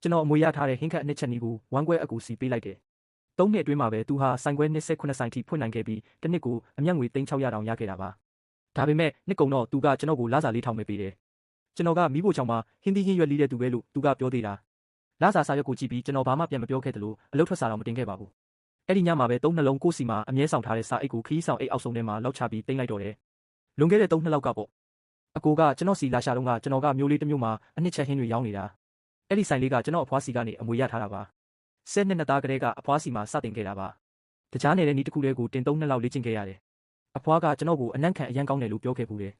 ကျွန်တော်အမွေရထားတဲ့ဟင်းခတ်အနှစ်ချက်နီးကိုဝမ်းကွဲအကူစီပေးလိုက်တယ်။3 နှစ်အတွင်းမှာပဲသူဟာဆိုင်ခွဲ29ဆိုင်ထိဖွင့်နိုင်ခဲ့ပြီးတစ်နှစ်ကိုအမျက်ငွေ3600တောင်ရခဲ့တာပါ။ဒါပေမဲ့နှစ်ကုန်တော့သူကကျွန်တော်ကိုလစာ4000ပဲပေးတယ်။ကျွန်တော်ကမိဖို့ချောင်းမှာဟင်းသီးဟင်းရွက်လီးတဲ့သူပဲလို့သူကပြောသေးတာ။လစာစာရွက်ကိုကြည့်ပြီးကျွန်တော်ဘာမှပြန်မပြောခဲ့သလိုအလုပ်ထွက်စာတော့မတင်ခဲ့ပါဘူး။အဲ့ဒီညမှာပဲ3 နှလုံးကိုစီမှာအမြဲဆောင်ထားတဲ့စာအိတ်ကိုခီးဆောင်အိတ်အောက်ဆုံးထဲမှာလောက်ချပြီးတင်လိုက်တော့တယ်။လွန်ခဲ့တဲ့3 နှစ်လောက်ကပေါ့။အကိုကကျွန်တော်စီလာရှာတော့ကကျွန်တော်ကမျိုးလေးတစ်မျိုးမှာအနှစ်ချက်ဟင်းတွေရောင်းနေတာ။အဲ့ဒီဆိုင်လေးကကျွန်တော်အဖွားစီကနေအမွေရထားတာပါ။10 နှစ်သားကလေးကအဖွားစီမှာစတင်ခဲ့တာပါ။တခြားနယ်တဲ့နီးတစ်ခုတည်းကိုတင်3 နှစ်လောက်လေ့ကျင့်ခဲ့ရတယ်။အဖွားကကျွန်တော်ကိုအနံ့ခံအရန်ကောင်းတယ်လို့ပြောခဲ့ဘူးတယ်။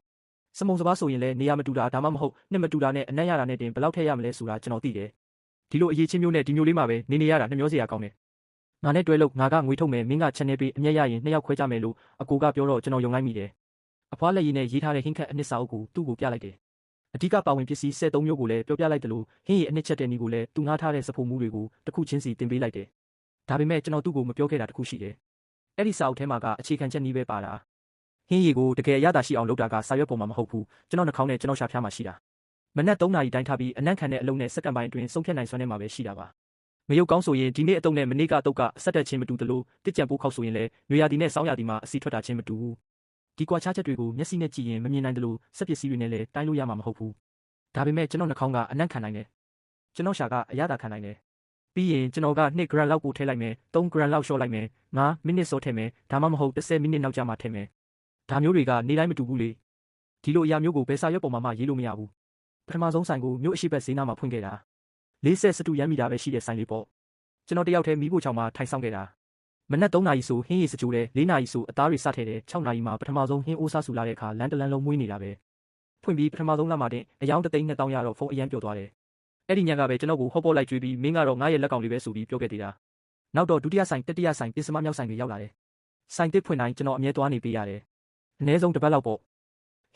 စမုံစပါးဆိုရင်လည်းနေရာမတူတာဒါမှမဟုတ်နှစ်မတူတာနဲ့အနံ့ရတာနဲ့တင်ဘယ်လောက်ထည့်ရမလဲဆိုတာကျွန်တော်သိတယ်။ဒီလိုအရေးချင်းမျိုးနဲ့ဒီမျိုးလေးမှာပဲနေရတာနှမျောစရာကောင်းတယ်။ငါနဲ့တွဲလို့ငါကငွေထုတ်မယ်မင်းကချက်နေပေးအမျက်ရရင်2 ယောက်ခွဲကြမယ်လို့အကိုကပြောတော့ကျွန်တော်ယုံလိုက်မိတယ်။အဖွားလက်ရည်နဲ့ရေးထားတဲ့ဟင်းခတ်အနှစ်စာအုပ်ကိုသူ့ကိုပြလိုက်တယ်။အဓိကပါဝင်ပစ္စည်း73မျိုးကိုလည်းပြောပြလိုက်တယ်လို့ဟင်းရည်အနှစ်ချက်တဲ့နီးကိုလည်းသူငှားထားတဲ့စဖို့မှုတွေကိုတစ်ခုချင်းစီတင်ပေးလိုက်တယ်။ဒါပေမဲ့ကျွန်တော်သူ့ကိုမပြောခဲ့တာတစ်ခုရှိတယ်။အဲ့ဒီစာအုပ်ထဲမှာကအခြေခံချက်နီးပဲပါတာ။ဟင်းရည်ကိုတကယ်အရသာရှိအောင်လုပ်တာကစာရွက်ပေါ်မှာမဟုတ်ဘူး။ကျွန်တော်နှာခေါင်းနဲ့ကျွန်တော်ရှာဖျားမှာရှိတာ။မနက်3 နာရီတိုင်းထားပြီးအနံ့ခံတဲ့အလုံးနဲ့စက္ကန့်ပိုင်းအတွင်းဆုံးဖြတ်နိုင်စွမ်းထဲမှာပဲရှိတာပါ။မရုပ်ကောင်းဆိုရင်ဒီနေ့အတုံးနဲ့မနေ့ကအတုပ်ကအဆက်တက်ချင်းမတူသလိုတစ်ကြံပိုးခောက်ဆိုရင်လည်းနွေရာသီနဲ့စောင်းရာသီမှာအစီထွက်တာချင်းမတူဘူး။ဒီကွာခြားချက်တွေကိုမျက်စိနဲ့ကြည့်ရင်မမြင်နိုင်တယ်လို့စက်ပစ္စည်းတွေနဲ့လည်းတိုင်းလို့ရမှာမဟုတ်ဘူး။ဒါပေမဲ့ကျွန်တော်နှာခေါင်းကအနံ့ခံနိုင်တယ်။ကျွန်တော်ရှာကအရသာခံနိုင်တယ်။ပြီးရင်ကျွန်တော်က2 gram လောက်ပို့ထည့်လိုက်မယ်3 gram လောက်လျှော့လိုက်မယ်5 မိနစ်စောထည့်မယ်ဒါမှမဟုတ်10 မိနစ်နောက်ကျမှထည့်မယ်ဒါမျိုးတွေကနေတိုင်းမတူဘူးလေဒီလိုအရာမျိုးကိုဘယ်စာရွက်ပေါ်မှာမှရေးလို့မရဘူးပထမဆုံးဆိုင်ကိုမြို့အရှိဘက်ဈေးနားမှာဖွင့်ခဲ့တာ40စတူရမ်းမီတာပဲရှိတဲ့ဆိုင်လေးပေါ့ကျွန်တော်တယောက်တည်းမီးဖို့ချောင်းမှာထိုင်ဆောင်ခဲ့တာမနက်3 နာရီဆိုဟင်းရည်စကြိုတယ်4 နာရီဆိုအသားတွေစထည့်တယ်6 နာရီမှာပထမဆုံးဟင်းအိုးစားဆူလာတဲ့အခါလမ်းတလန်းလုံးမွေးနေတာပဲဖွင့်ပြီးပထမဆုံးလမှာတင်အယောင်3,200,000ရတော့ဖုန်းအရန်ပျော်သွားတယ်အဲ့ဒီညကပဲကျွန်တော်ကိုဟောပေါ်လိုက်ကြွေးပြီးမင်းကတော့ငါရဲ့လက်ကောင်လေးပဲဆိုပြီးပြောခဲ့သေးတာနောက်တော့ဒုတိယဆိုင်တတိယဆိုင်ပစ္စမမြောက်ဆိုင်တွေရောက်လာတယ်ဆိုင်တစ်ဖွင့်တိုင်းကျွန်တော်အမြဲသွားနေပေးရတယ်အနည်းဆုံးတစ်ပတ်လောက်ပေါ့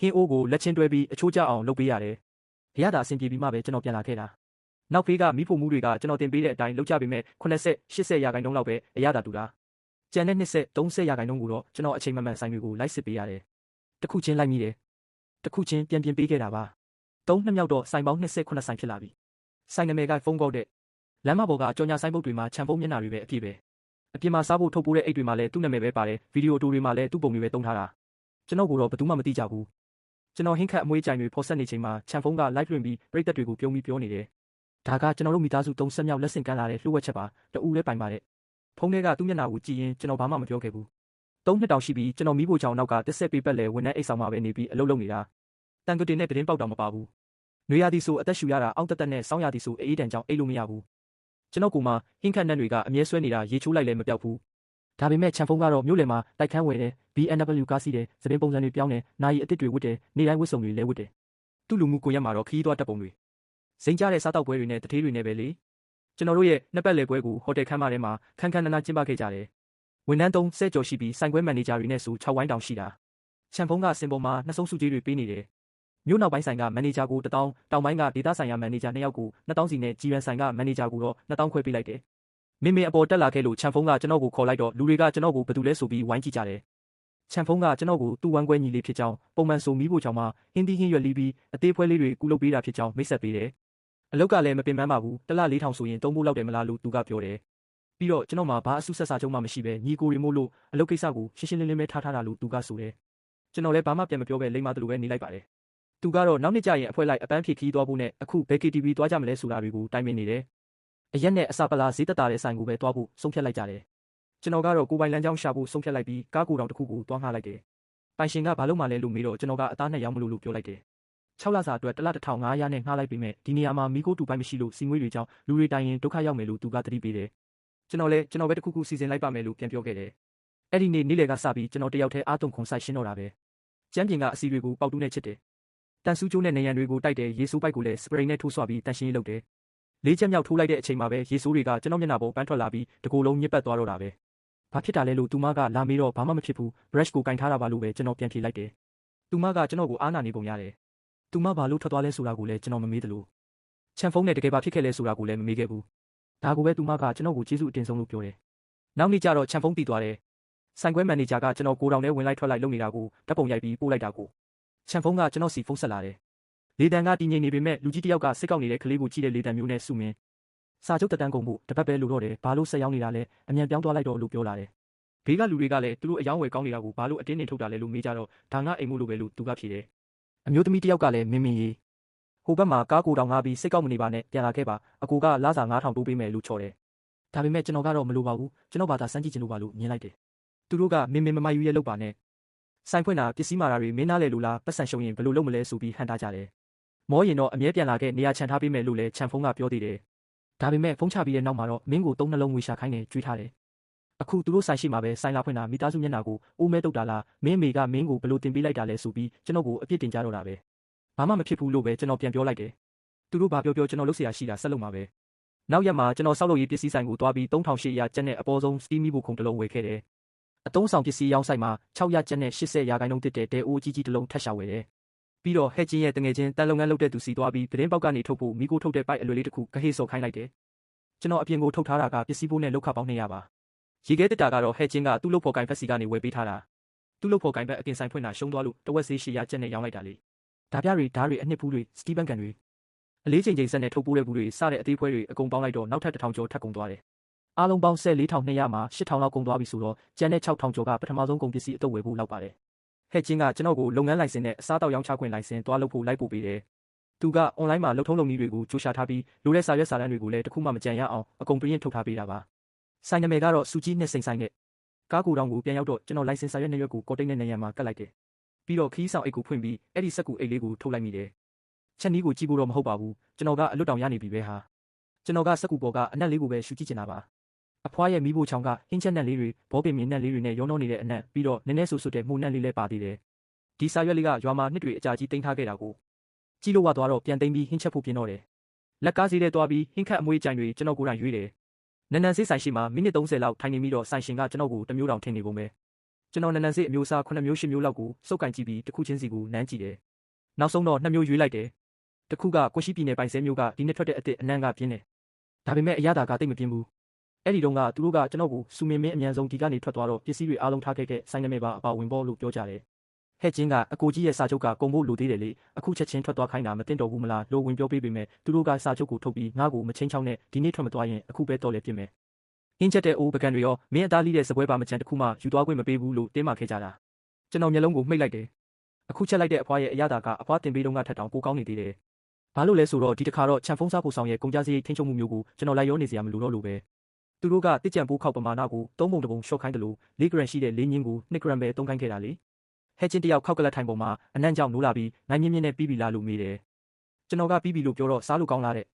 ဟင်းအိုးကိုလက်ချင်းတွဲပြီးအချိုးကျအောင်လုပ်ပေးရတယ်ဘရတာအဆင်ပြေပြီးမှပဲကျွန်တော်ပြန်လာခဲ့တာနောက်ဖေးကမိဖို့မှုတွေကကျွန်တော်တင်ပေးတဲ့အတိုင်းလုပ်ကြပေမဲ့80 80 ရာခိုင်နှုန်းလောက်ပဲအရသာတူတာကျန်တဲ့20 30 ရာခိုင်နှုန်းကိုတော့ကျွန်တော်အချိန်မှန်မှန်ဆိုင်တွေကိုလိုက်စစ်ပေးရတယ်တစ်ခုချင်းလိုက်မိတယ်တစ်ခုချင်းပြန်ပေးခဲ့တာပါ3 နှစ်မြောက်တော့ဆိုင်ပေါင်း29ဆိုင်ဖြစ်လာပြီဆိုင်နာမည်ကဖုန်းကောက်တဲ့လမ်းမပေါ်ကအကြော်ညာဆိုင်ပုတ်တွေမှာခြံဖုံးမျက်နှာတွေပဲအပြည့်ပဲအပြင်မှာစားဖို့ထုတ်ပိုးတဲ့အိတ်တွေမှာလည်းသူ့နာမည်ပဲပါတယ်ဗီဒီယိုတိုတွေမှာလည်းသူ့ပုံတွေပဲတုံးထားတာကျွန်တော်ကတော့ဘယ်သူမှမသိကြဘူးကျွန်တော်ဟင်းခတ်အမွေးကြိုင်တွေဖော်ဆက်နေချိန်မှာခြံဖုံးက live လွှင့်ပြီးပရိသတ်တွေကိုပြုံးပြီးပြောနေတယ်ဒါကကျွန်တော်တို့မိသားစု30မြောက်လက်ဆင့်ကမ်းလာတဲ့လှုပ်ဝက်ချက်ပါတူလဲပိုင်ပါတယ်ဖုန်းထဲကသူ့မျက်နှာကိုကြည့်ရင်ကျွန်တော်ဘာမှမပြောခဲ့ဘူး3 နှစ်တောင်ရှိပြီးကျွန်တော်မိဖို့ချောင်းနောက်ကတစ်ဆက်ပေးပတ်လဲဝန်ထမ်းအိတ်ဆောင်မှာပဲနေပြီးအလုပ်လုပ်နေတာတန်ကတင်နဲ့တရင်ပေါက်တောင်မပါဘူးနွေရာသီဆိုအသက်ရှူရတာအောက်တက်နဲ့စောင်းရာသီဆိုအေးတန်ကြောင့်အိတ်လို့မရဘူးကျွန်တော်ကမှဟင်းခတ်နှံ့တွေကအမြဲဆွဲနေတာရေချိုးလိုက်လဲမပြောက်ဘူးဒါပေမဲ့ခြံဖုံးကတော့မြို့လယ်မှာတိုက်ခန်းဝယ်တယ် BMW ကားစီးတယ်သပင်ပုံစံတွေပြောင်းတယ်နိုင်အစ်စ်တွေဝတ်တယ်နေတိုင်းဝတ်စုံတွေလဲဝတ်တယ်သူ့လူမှုကိုရက်မှာတော့ခီးသွားတက်ပုံတွေစိန်ကြတဲ့စားတောက်ပွဲတွေနဲ့တထေးတွေနဲ့ပဲလေကျွန်တော်တို့ရဲ့နှစ်ပတ်လည်ပွဲကိုဟိုတယ်ခန်းမထဲမှာခန်းခန်းနာနာကျင်းပခဲ့ကြတယ်ဝန်ထမ်း30ကျော်ရှိပြီးဆိုင်ခွဲမန်နေဂျာတွေနဲ့ဆို6 ဝိုင်းတောင်ရှိတာခြံဖုံးကစင်ပေါ်မှာနှစ်ဆုံးစုကြီးတွေပေးနေတယ်မြို့နောက်ပိုင်းဆိုင်ကမန်နေဂျာကို1000တောင်ပိုင်းကဒေသဆိုင်ရာမန်နေဂျာ2 ယောက်ကို2000စီနဲ့ကြီးရန်ဆိုင်ကမန်နေဂျာကိုတော့2000ခွဲပေးလိုက်တယ်မင်းအပေါ်တက်လာခဲ့လို့ခြံဖုံးကကျွန်တော်ကိုခေါ်လိုက်တော့လူတွေကကျွန်တော်ကိုဘယ်သူလဲဆိုပြီးဝိုင်းကြည့်ကြတယ်ခြံဖုံးကကျွန်တော်ကိုသူ့ဝမ်းကွဲညီလေးဖြစ်ကြောင်းပုံမှန်ဆိုမိဖို့ကြောင့်မှဟင်းသီးဟင်းရွက်လီးပြီးအသေးဖွဲလေးတွေကူလုပ်ပေးတာဖြစ်ကြောင်းမိတ်ဆက်ပေးတယ်အလောက်ကလည်းမပင်ပန်းပါဘူးတစ်လ4000ဆိုရင်3ဖို့လောက်တယ်မလားလို့သူကပြောတယ်ပြီးတော့ကျွန်တော်မှဘာအဆုဆက်စာချုပ်မှမရှိပဲညီကိုရီမို့လို့အလုပ်ကိစ္စကိုရှင်းရှင်းလင်းလင်းပဲထားတာလို့သူကဆိုတယ်ကျွန်တော်လည်းဘာမှပြန်မပြောပဲလိမ့်မသလိုပဲနေလိုက်ပါတယ်သူကတော့နောက်နှစ်ကျရင်အဖွဲလိုက်အပန်းဖြေခီးသွားဖို့နဲ့အခုဘယ် KTV သွားကြမလဲဆိုတာတွေကိုတိုင်ပင်နေတယ်အရက်နဲ့အစာပလာဈေးသက်သာတဲ့ဆိုင်ကိုပဲသွားဖို့ဆုံးဖြတ်လိုက်ကြတယ်ကျွန်တော်ကတော့ကိုပိုင်လမ်းကြောင်းရှာဖို့ဆုံးဖြတ်လိုက်ပြီးကားကိုတောင်တစ်ခုကိုသွားငှားလိုက်တယ်ပိုင်ရှင်ကဘာလို့မှလဲလို့မေးတော့ကျွန်တော်ကအသားနဲ့ရောင်းမလို့ပြောလိုက်တယ်6 လစာအတွက်တစ်လ1500နဲ့ငှားလိုက်ပြီးမဲ့ဒီနေရာမှာမီကိုတူပိုင်မရှိလို့စီငွေတွေကြောင့်လူတွေတိုင်ရင်ဒုက္ခရောက်မယ်လို့သူကသတိပေးတယ်ကျွန်တော်လည်းကျွန်တော်ပဲတစ်ခုခုစီစဉ်လိုက်ပါမယ်လို့ပြန်ပြောခဲ့တယ်အဲ့ဒီနေ့လယ်ကစပြီးကျွန်တော်တယောက်တည်းအားသွန်ခွန်ဆိုင်ရှင်းတော့တာပဲကျမ်းပြင်ကအစီတွေကိုပေါက်တူးနဲ့ချစ်တယ်တန်ဆူးကျိုးနဲ့နေရန်တွေကိုတိုက်တယ်ရေဆိုးပိုက်ကိုလည်းစပရိန်နဲ့ထိုးဆွပြီးတန်ရှင်းရေးလုပ်တယ်လေးချက်မြောက်ထိုးလိုက်တဲ့အချိန်မှာပဲရေဆိုးတွေကကျွန်တော်မျက်နှာပေါ်ပန်းထွက်လာပြီးတကိုယ်လုံးညစ်ပတ်သွားတော့တာပဲဘာဖြစ်တာလဲလို့သူမကလာမေးတော့ဘာမှမဖြစ်ဘူး brush ကိုကင်ထားတာပါလို့ပဲကျွန်တော်ပြန်ဖြေလိုက်တယ်သူမကကျွန်တော်ကိုအားနာနေပုံရတယ်သူမဘာလို့ထွက်သွားလဲဆိုတာကိုလည်းကျွန်တော်မမေးသလိုခြံဖုံးနဲ့တကယ်ဘာဖြစ်ခဲ့လဲဆိုတာကိုလည်းမမေးခဲ့ဘူးဒါကိုပဲသူမကကျွန်တော်ကိုကျေးဇူးအတင်ဆုံးလို့ပြောတယ်နောက်နေ့ကျတော့ခြံဖုံးတည်သွားတယ်ဆိုင်ခွဲမန်နေဂျာကကျွန်တော်ကိုတောင်ထဲဝင်လိုက်ထွက်လိုက်လုပ်နေတာကိုဓာတ်ပုံရိုက်ပြီးပို့လိုက်တာကိုခြံဖုံးကကျွန်တော်စီဖုန်းဆက်လာတယ်လေတံကတည်ငြိမ်နေပေမဲ့လူကြီးတယောက်ကစစ်ကောက်နေတဲ့ကလေးကိုကြည့်တဲ့လေတံမျိုးနဲ့စုမင်း စာချုပ်တက်တန်းကုန်မှုတပတ်ပဲလိုတော့တယ်ဘာလို့ဆက်ရောက်နေတာလဲအမြန်ပြောင်းသွားလိုက်တော့လို့ပြောလာတယ်ဘေးကလူတွေကလည်းသူတို့အယောင်းဝယ်ကောင်းနေတာကိုဘာလို့အတင်းနေထုတ်တာလဲလို့မေးကြတော့ဒါငါအိမ်မှုလိုပဲလို့သူကဖြေတယ်အမျိုးသမီးတစ်ယောက်ကလည်းမင်းကြီးဟိုဘက်မှာကားကိုတောင်ငါပြီးစိတ်ကောက်မနေပါနဲ့ပြန်လာခဲ့ပါအကိုကလာစာ9000တိုးပေးမယ်လို့ချော်တယ်ဒါပေမဲ့ကျွန်တော်ကတော့မလိုပါဘူးကျွန်တော်ဘာသာစမ်းကြည့်ချင်လို့ပါလို့မြင်လိုက်တယ်သူတို့ကမင်းမမယူရဲလို့ပါနဲ့ဆိုင်ဖွင့်တာပစ္စည်းမာတာတွေမင်းနားလေလို့လားပတ်စံရှုံရင်ဘယ်လိုလုပ်မလဲဆိုပြီးဟန်တာကြတယ်မောရင်တော့အမြဲပြန်လာခဲ့နေရာချန်ထားပေးမယ်လို့လည်းချန်ဖုန်းကပြောသေးတယ်ဒါပေမဲ့ဖုန်းချပြီးတဲ့နောက်မှာတော့မင်းကို3နှလုံးငွေရှာခိုင်းနေကြွေးထားတယ်အခုသူတို့ဆိုင်ရှိမှာပဲဆိုင်လာဖွင့်တာမိသားစုမျက်နှာကိုအိုးမဲတုတ်တာလားမင်းအမေကမင်းကိုဘယ်လိုတင်ပေးလိုက်တာလဲဆိုပြီးကျွန်တော်ကိုအပြစ်တင်ကြတော့တာပဲဘာမှမဖြစ်ဘူးလို့ပဲကျွန်တော်ပြန်ပြောလိုက်တယ်သူတို့ဘာပြောပြောကျွန်တော်လုပ်เสียရှိတာဆက်လုပ်မှာပဲနောက်ရက်မှာကျွန်တော်စောက်လုပ်ရေးပစ္စည်းဆိုင်ကိုသွားပြီး3800ကျပ်နဲ့အပေါ်ဆုံးစတီးမီဘူးခုံတစ်လုံးဝယ်ခဲ့တယ်အတုံးဆောင်ပစ္စည်းရောင်းဆိုင်မှာ600ကျပ်နဲ့80ရာခိုင်နှုန်းတစ်တဲ့ဒဲအိုးကြီးကြီးတစ်လုံးထပ်ရှာဝယ်တယ်ပြီးတော့ဟဲ့ချင်းရဲ့တငယ်ချင်းတန်လုပ်ငန်းလုပ်တဲ့သူစီသွားပြီးသတင်းပေါက်ကနေထုတ်ဖို့မိကိုထုတ်တဲ့ပိုက်အလွယ်လေးတစ်ခုကဟေးစော်ခိုင်းလိုက်တယ်ကျွန်တော်အပြင်ကိုထုတ်ထားတာကပစ္စည်းပိုးနဲ့လောက်ခပေါင်း200ပါရေခဲတက်တာကတော့ဟဲ့ချင်းကသူ့လုပ်ဖို့ကိုင်ဖက်စီကနေဝယ်ပေးထားတာသူ့လုပ်ဖို့ကိုင်ဖက်အပြင်ဆိုင်ဖွင့်တာရှုံးသွားလို့တဝက်ဆေး800ကျပ်နဲ့ရောင်းလိုက်တာလေဓာပြတွေဓားတွေအနှစ်ဖူးတွေစတီးဘန်ကန်တွေအလေးချိန်ဆက်နဲ့ထုတ်ပိုးတဲ့ဘူးတွေစတဲ့အသေးဖွဲတွေအကုန်ပေါင်းလိုက်တော့နောက်ထပ်1000ကျော်ထပ်ကုန်သွားတယ်အားလုံးပေါင်း14200မှာ8000လောက်ကုန်သွားပြီဆိုတော့ကျန်တဲ့6000ကျော်ကပထမဆုံးကုန်ပစ္စည်းအတုပ်ဝယ်ဖို့လောက်ပါတယ်ဟဲ့ချင်းကကျွန်တော်ကိုလုပ်ငန်းလိုင်စင်နဲ့အစားတောက်ရောင်းချခွင့်လိုင်စင်တွားလုပ်ဖို့လိုက်ပို့ပေးတယ်သူကအွန်လိုင်းမှာလုပ်ထုံးလုပ်နည်းတွေကိုကြိုးရှာထားပြီးလိုတဲ့စာရွက်စာတမ်းတွေကိုလည်းတစ်ခုမှမကြံရအောင်အကုန်ပြင်းထုတ်ထားပေးတာပါဆိုင်နာမည်ကတော့စူကြီးနဲ့စိန်ဆိုင်နဲ့ကားကိုတောင်ကိုပြန်ရောက်တော့ကျွန်တော်လိုင်စင်စာရွက်နှစ်ရွက်ကိုကော်တိတ်နဲ့နေရံမှာကတ်လိုက်တယ်ပြီးတော့ခီးဆောင်အိတ်ကိုဖွင့်ပြီးအဲ့ဒီစက်ကူအိတ်လေးကိုထုတ်လိုက်မိတယ်ချက်နီးကိုကြည့်ဖို့တော့မဟုတ်ပါဘူးကျွန်တော်ကအလွတ်တောင်ရနေပြီပဲဟာကျွန်တော်ကစက်ကူပေါ်ကအနက်လေးကိုပဲရှူကြည့်ချင်တာပါအဖွားရဲ့မိဖို့ချောင်းကဟင်းချက်နက်လေးတွေဘောပင်မြင်းနက်လေးတွေနဲ့ရောနှောနေတဲ့အနက်ပြီးတော့နည်းနည်းဆူဆွတ်တဲ့မှုနက်လေးလည်းပါသေးတယ်ဒီစာရွက်လေးကရွာမှာနှစ်တွေအကြာကြီးတင်ထားခဲ့တာကိုကြည့်လို့ဝသွားတော့ပြန်သိမ်းပြီးဟင်းချက်ဖို့ပြင်တော့တယ်လက်ကားစီးတဲ့သွားပြီးဟင်းခတ်အမွေးကြိုင်တွေကျွန်တော်ကိုယ်တိုင်ရွေးတယ်နန်နန်စေးဆိုင်ရှိမှာမိနစ်30လောက်ထိုင်နေပြီးတော့ဆိုင်ရှင်ကကျွန်တော်ကိုတစ်မျိုးတောင်ထင်နေပုံပဲကျွန်တော်နန်နန်စေးအမျိုးအစား9မျိုး10မျိုးလောက်ကိုစုပ်ကင်ကြည့်ပြီးတစ်ခုချင်းစီကိုနမ်းကြည့်တယ်နောက်ဆုံးတော့2မျိုးရွေးလိုက်တယ်တစ်ခုကကိုရှိပြည်နယ်ပိုင်စဲမျိုးကဒီနှစ်ထွက်တဲ့အစ်စ်အနံ့ကပြင်းတယ်ဒါပေမဲ့အရသာကတိတ်မပြင်းဘူးအဲ့ဒီတုန်းကသူတို့ကကျွန်တော်ကိုစူမင်းမင်းအမြန်ဆုံးဒီကနေထွက်သွားတော့ပစ္စည်းတွေအားလုံးထားခဲ့ဆိုင်နာမည်ပါအပါဝင်ပေါ်လို့ပြောကြတယ်ဟဲ့ချင်းကအကိုကြီးရဲ့စာချုပ်ကကုန်ဖို့လိုသေးတယ်လေအခုချက်ချင်းထွက်သွားခိုင်းတာမတင်တော်ဘူးမလားလို့ဝင်ပြောပေးပေမဲ့သူတို့ကစာချုပ်ကိုထုတ်ပြီးငါ့ကိုမချင်းချောင်းနဲ့ဒီနေ့ထွက်မသွားရင်အခုပဲတော့လေပြင်မယ်အင်းချက်တဲ့အိုးပကံတွေရောမင်းအသားလိတဲ့စပွဲပါမချန်တစ်ခုမှယူသွားခွင့်မပေးဘူးလို့တင်းမာခဲ့ကြတာကျွန်တော်မျက်လုံးကိုမှိတ်လိုက်တယ်အခုချက်လိုက်တဲ့အဖွားရဲ့အရသာကအဖွားတင်ပေးတော့ကထက်တောင်ပိုကောင်းနေသေးတယ်ဘာလို့လဲဆိုတော့ဒီတစ်ခါတော့ချန်ဖုန်းစားဖို့ဆောင်ရဲ့ကုန်ကြစရိတ်ထိန်းချုပ်မှုမျိုးကိုကျွန်တော်လိုက်ရောနေစရာမလိုတော့လို့ပဲသူတို့ကတစ်ကြံပိုးခောက်ပမာဏကို3ပုံတပုံရှော့ခိုင်းတယ်လို့4 gram ရှိတဲ့လေးညင်းကို2 gram ပဲသုံးခိုင်းခဲ့တာလေဟဲ့ချင်းတယောက်ခောက်ကလတ်ထိုင်ပုံမှာအနံ့ကြောင့်နိုးလာပြီးနိုင်မြင့်မြင့်နဲ့ပြီးပြီလားလို့မေးတယ်ကျွန်တော်ကပြီးပြီလို့ပြောတော့စားလို့ကောင်းလားတဲ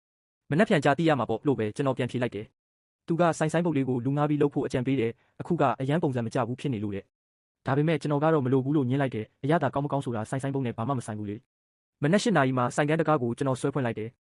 ့မနှက်ဖြန်ကြသိရမှာပေါ့လို့ပဲကျွန်တော်ပြန်ဖြေလိုက်တယ်သူကဆိုင်ပုတ်လေးကိုလူငါးပြီးလှုပ်ဖို့အကြံပေးတယ်အခုကအရန်ပုံစံမကြဘူးဖြစ်နေလို့တဲ့ဒါပေမဲ့ကျွန်တော်ကတော့မလိုဘူးလို့ညင်းလိုက်တယ်အရသာကောင်းမကောင်းဆိုတာဆိုင်ပုတ်နဲ့ဘာမှမဆိုင်ဘူးလေမနက်၈နာရီမှာဆိုင်ကန်းတကားကိုကျွန်တော်ဆွဲဖွင့်လိုက်တယ်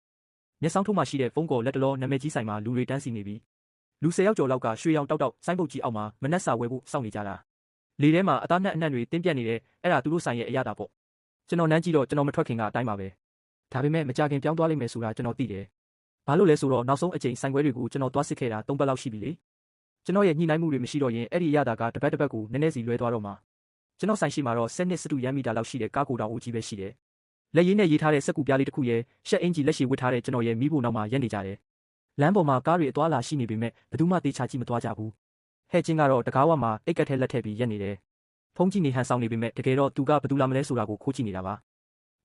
မျက်စောင်းထုံးမှရှိတဲ့ဖုန်းကော်လက်တလောနာမည်ကြီးဆိုင်မှာလူတွေတန်းစီနေပြီလူ10ယောက်ကျော်လောက်ကရွှေရောင်တောက်ဆိုင်ပုတ်ကြီးအောက်မှာမနက်စာဝယ်ဖို့စောင့်နေကြတာလေထဲမှာအသားနှက်အနှံ့တွေတင်းပြတ်နေတယ်အဲ့ဒါသူတို့ဆိုင်ရဲ့အရသာပေါ့ကျွန်တော်နမ်းကြည့်တော့ကျွန်တော်မထွက်ခင်ကအတိုင်းပါပဲဒါပေမဲ့မကြခင်ပြောင်းသွားလိမ့်မယ်ဆိုတာကျွန်တော်သိတယ်ဘာလို့လဲဆိုတော့နောက်ဆုံးအချိန်ဆိုင်ခွဲတွေကိုကျွန်တော်သွားစစ်ခဲ့တာ3ပတ်လောက်ရှိပြီလေကျွန်တော်ရဲ့ညှိနှိုင်းမှုတွေမရှိတော့ရင်အဲ့ဒီအရသာကတစ်ပတ်ကိုနည်းနည်းစီလွဲသွားတော့မှာကျွန်တော်ဆိုင်ရှိမှာတော့10နှစ်စတုရမ်းမီတာလောက်ရှိတဲ့ကားကိုတောင်ဦးကြီးပဲရှိတယ်လက်ရည်နဲ့ရေးထားတဲ့စက်ကူပြားလေးတစ်ခုရဲ့ရှက်အင်ဂျီလက်ရှိဝတ်ထားတဲ့ကျွန်တော်ရဲ့မိဖို့နောက်မှာရက်နေကြတယ်လမ်းပေါ်မှာကားတွေအသွားလာရှိနေပေမဲ့ဘယ်သူမှတေချာကြည့်မသွားကြဘူးဟဲ့ချင်းကတော့တကားဝမှာအိတ်ကက်ထဲလက်ထည့်ပြီးရက်နေတယ်ဖုန်းကြည့်နေဟန်ဆောင်နေပေမဲ့တကယ်တော့သူကဘယ်သူလာမလဲဆိုတာကိုခိုးကြည့်နေတာပ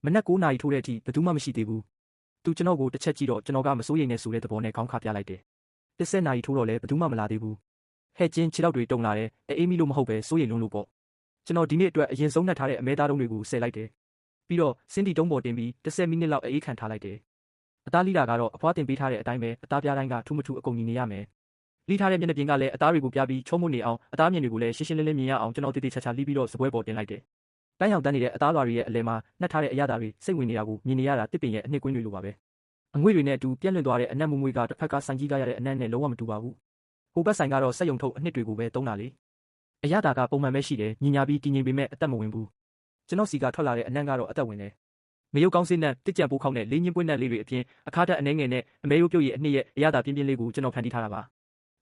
ါမနက်9နာရီထိုးတဲ့အထိဘယ်သူမှမရှိသေးဘူးသူကျွန်တော်ကိုတစ်ချက်ကြည့်တော့ကျွန်တော်ကမစိုးရိမ်နဲ့ဆိုတဲ့သဘောနဲ့ခေါင်းခါပြလိုက်တယ်10နာရီထိုးတော့လည်းဘယ်သူမှမလာသေးဘူးဟဲ့ချင်းခြေထောက်တွေတုံလာတယ်အေးမီလို့မဟုတ်ပဲစိုးရိမ်လွန်းလို့ပေါ့ကျွန်တော်ဒီနေ့အတွက်အရင်ဆုံးနှက်ထားတဲ့အမဲသားတုံးတွေကိုဆယ်လိုက်တယ်ပြီးတော့စင်းတီတုံးပေါ်တင်ပြီး10မိနစ်လောက်အေးခံထားလိုက်တယ်အသားလိတာကတော့အဖွားတင်ပေးထားတဲ့အတိုင်းပဲအသားပြားတိုင်းကထူးမထူးအကုန်ညီနေရမယ်လိထားတဲ့မျက်နှာပြင်ကလည်းအသားတွေကိုပြပြီးချုံးမွနေအောင်အသားမြင်တွေကိုလည်းရှင်းရှင်းလင်းလင်းမြင်ရအောင်ကျွန်တော်တေးသေးချာချာလိပြီးတော့စပွဲပေါ်တင်လိုက်တယ်တန်းရောင်တန်းနေတဲ့အသားလွာတွေရဲ့အလဲမှာနှက်ထားတဲ့အရာတွေစိတ်ဝင်နေတာကိုမြင်နေရတာတစ်ပင်ရဲ့အနှစ်ကွင်းတွေလိုပါပဲအငွေ့တွေနဲ့အတူပြက်လွင့်သွားတဲ့အနက်မွေးကတစ်ဖက်ကဆိုင်ကြီးကရတဲ့အနက်နဲ့လုံးဝမတူပါဘူးဟိုဘက်ဆိုင်ကတော့စက်ယုံထုတ်အနှစ်တွေကိုပဲသုံးတာလေအရာကပုံမှန်ပဲရှိတယ်ညင်ညာပြီးတည်ငြိမ်ပေမဲ့အသက်မဝင်ဘူးကျွန်တော်စီကထွက်လာတဲ့အနက်ကတော့အသက်ဝင်တယ်မယုတ်ကောင်းစင်းနဲ့တစ်ကြံပိုးခေါက်နဲ့လေးညင်းပွင့်နဲ့လေးတွေအပြင်အခါတက်အနှဲငယ်နဲ့အမဲရိုးပြုတ်ရည်အနှစ်ရဲ့အရာပြင်းပြင်းလေးကိုကျွန်တော်ဖန်တီးထားတာပါ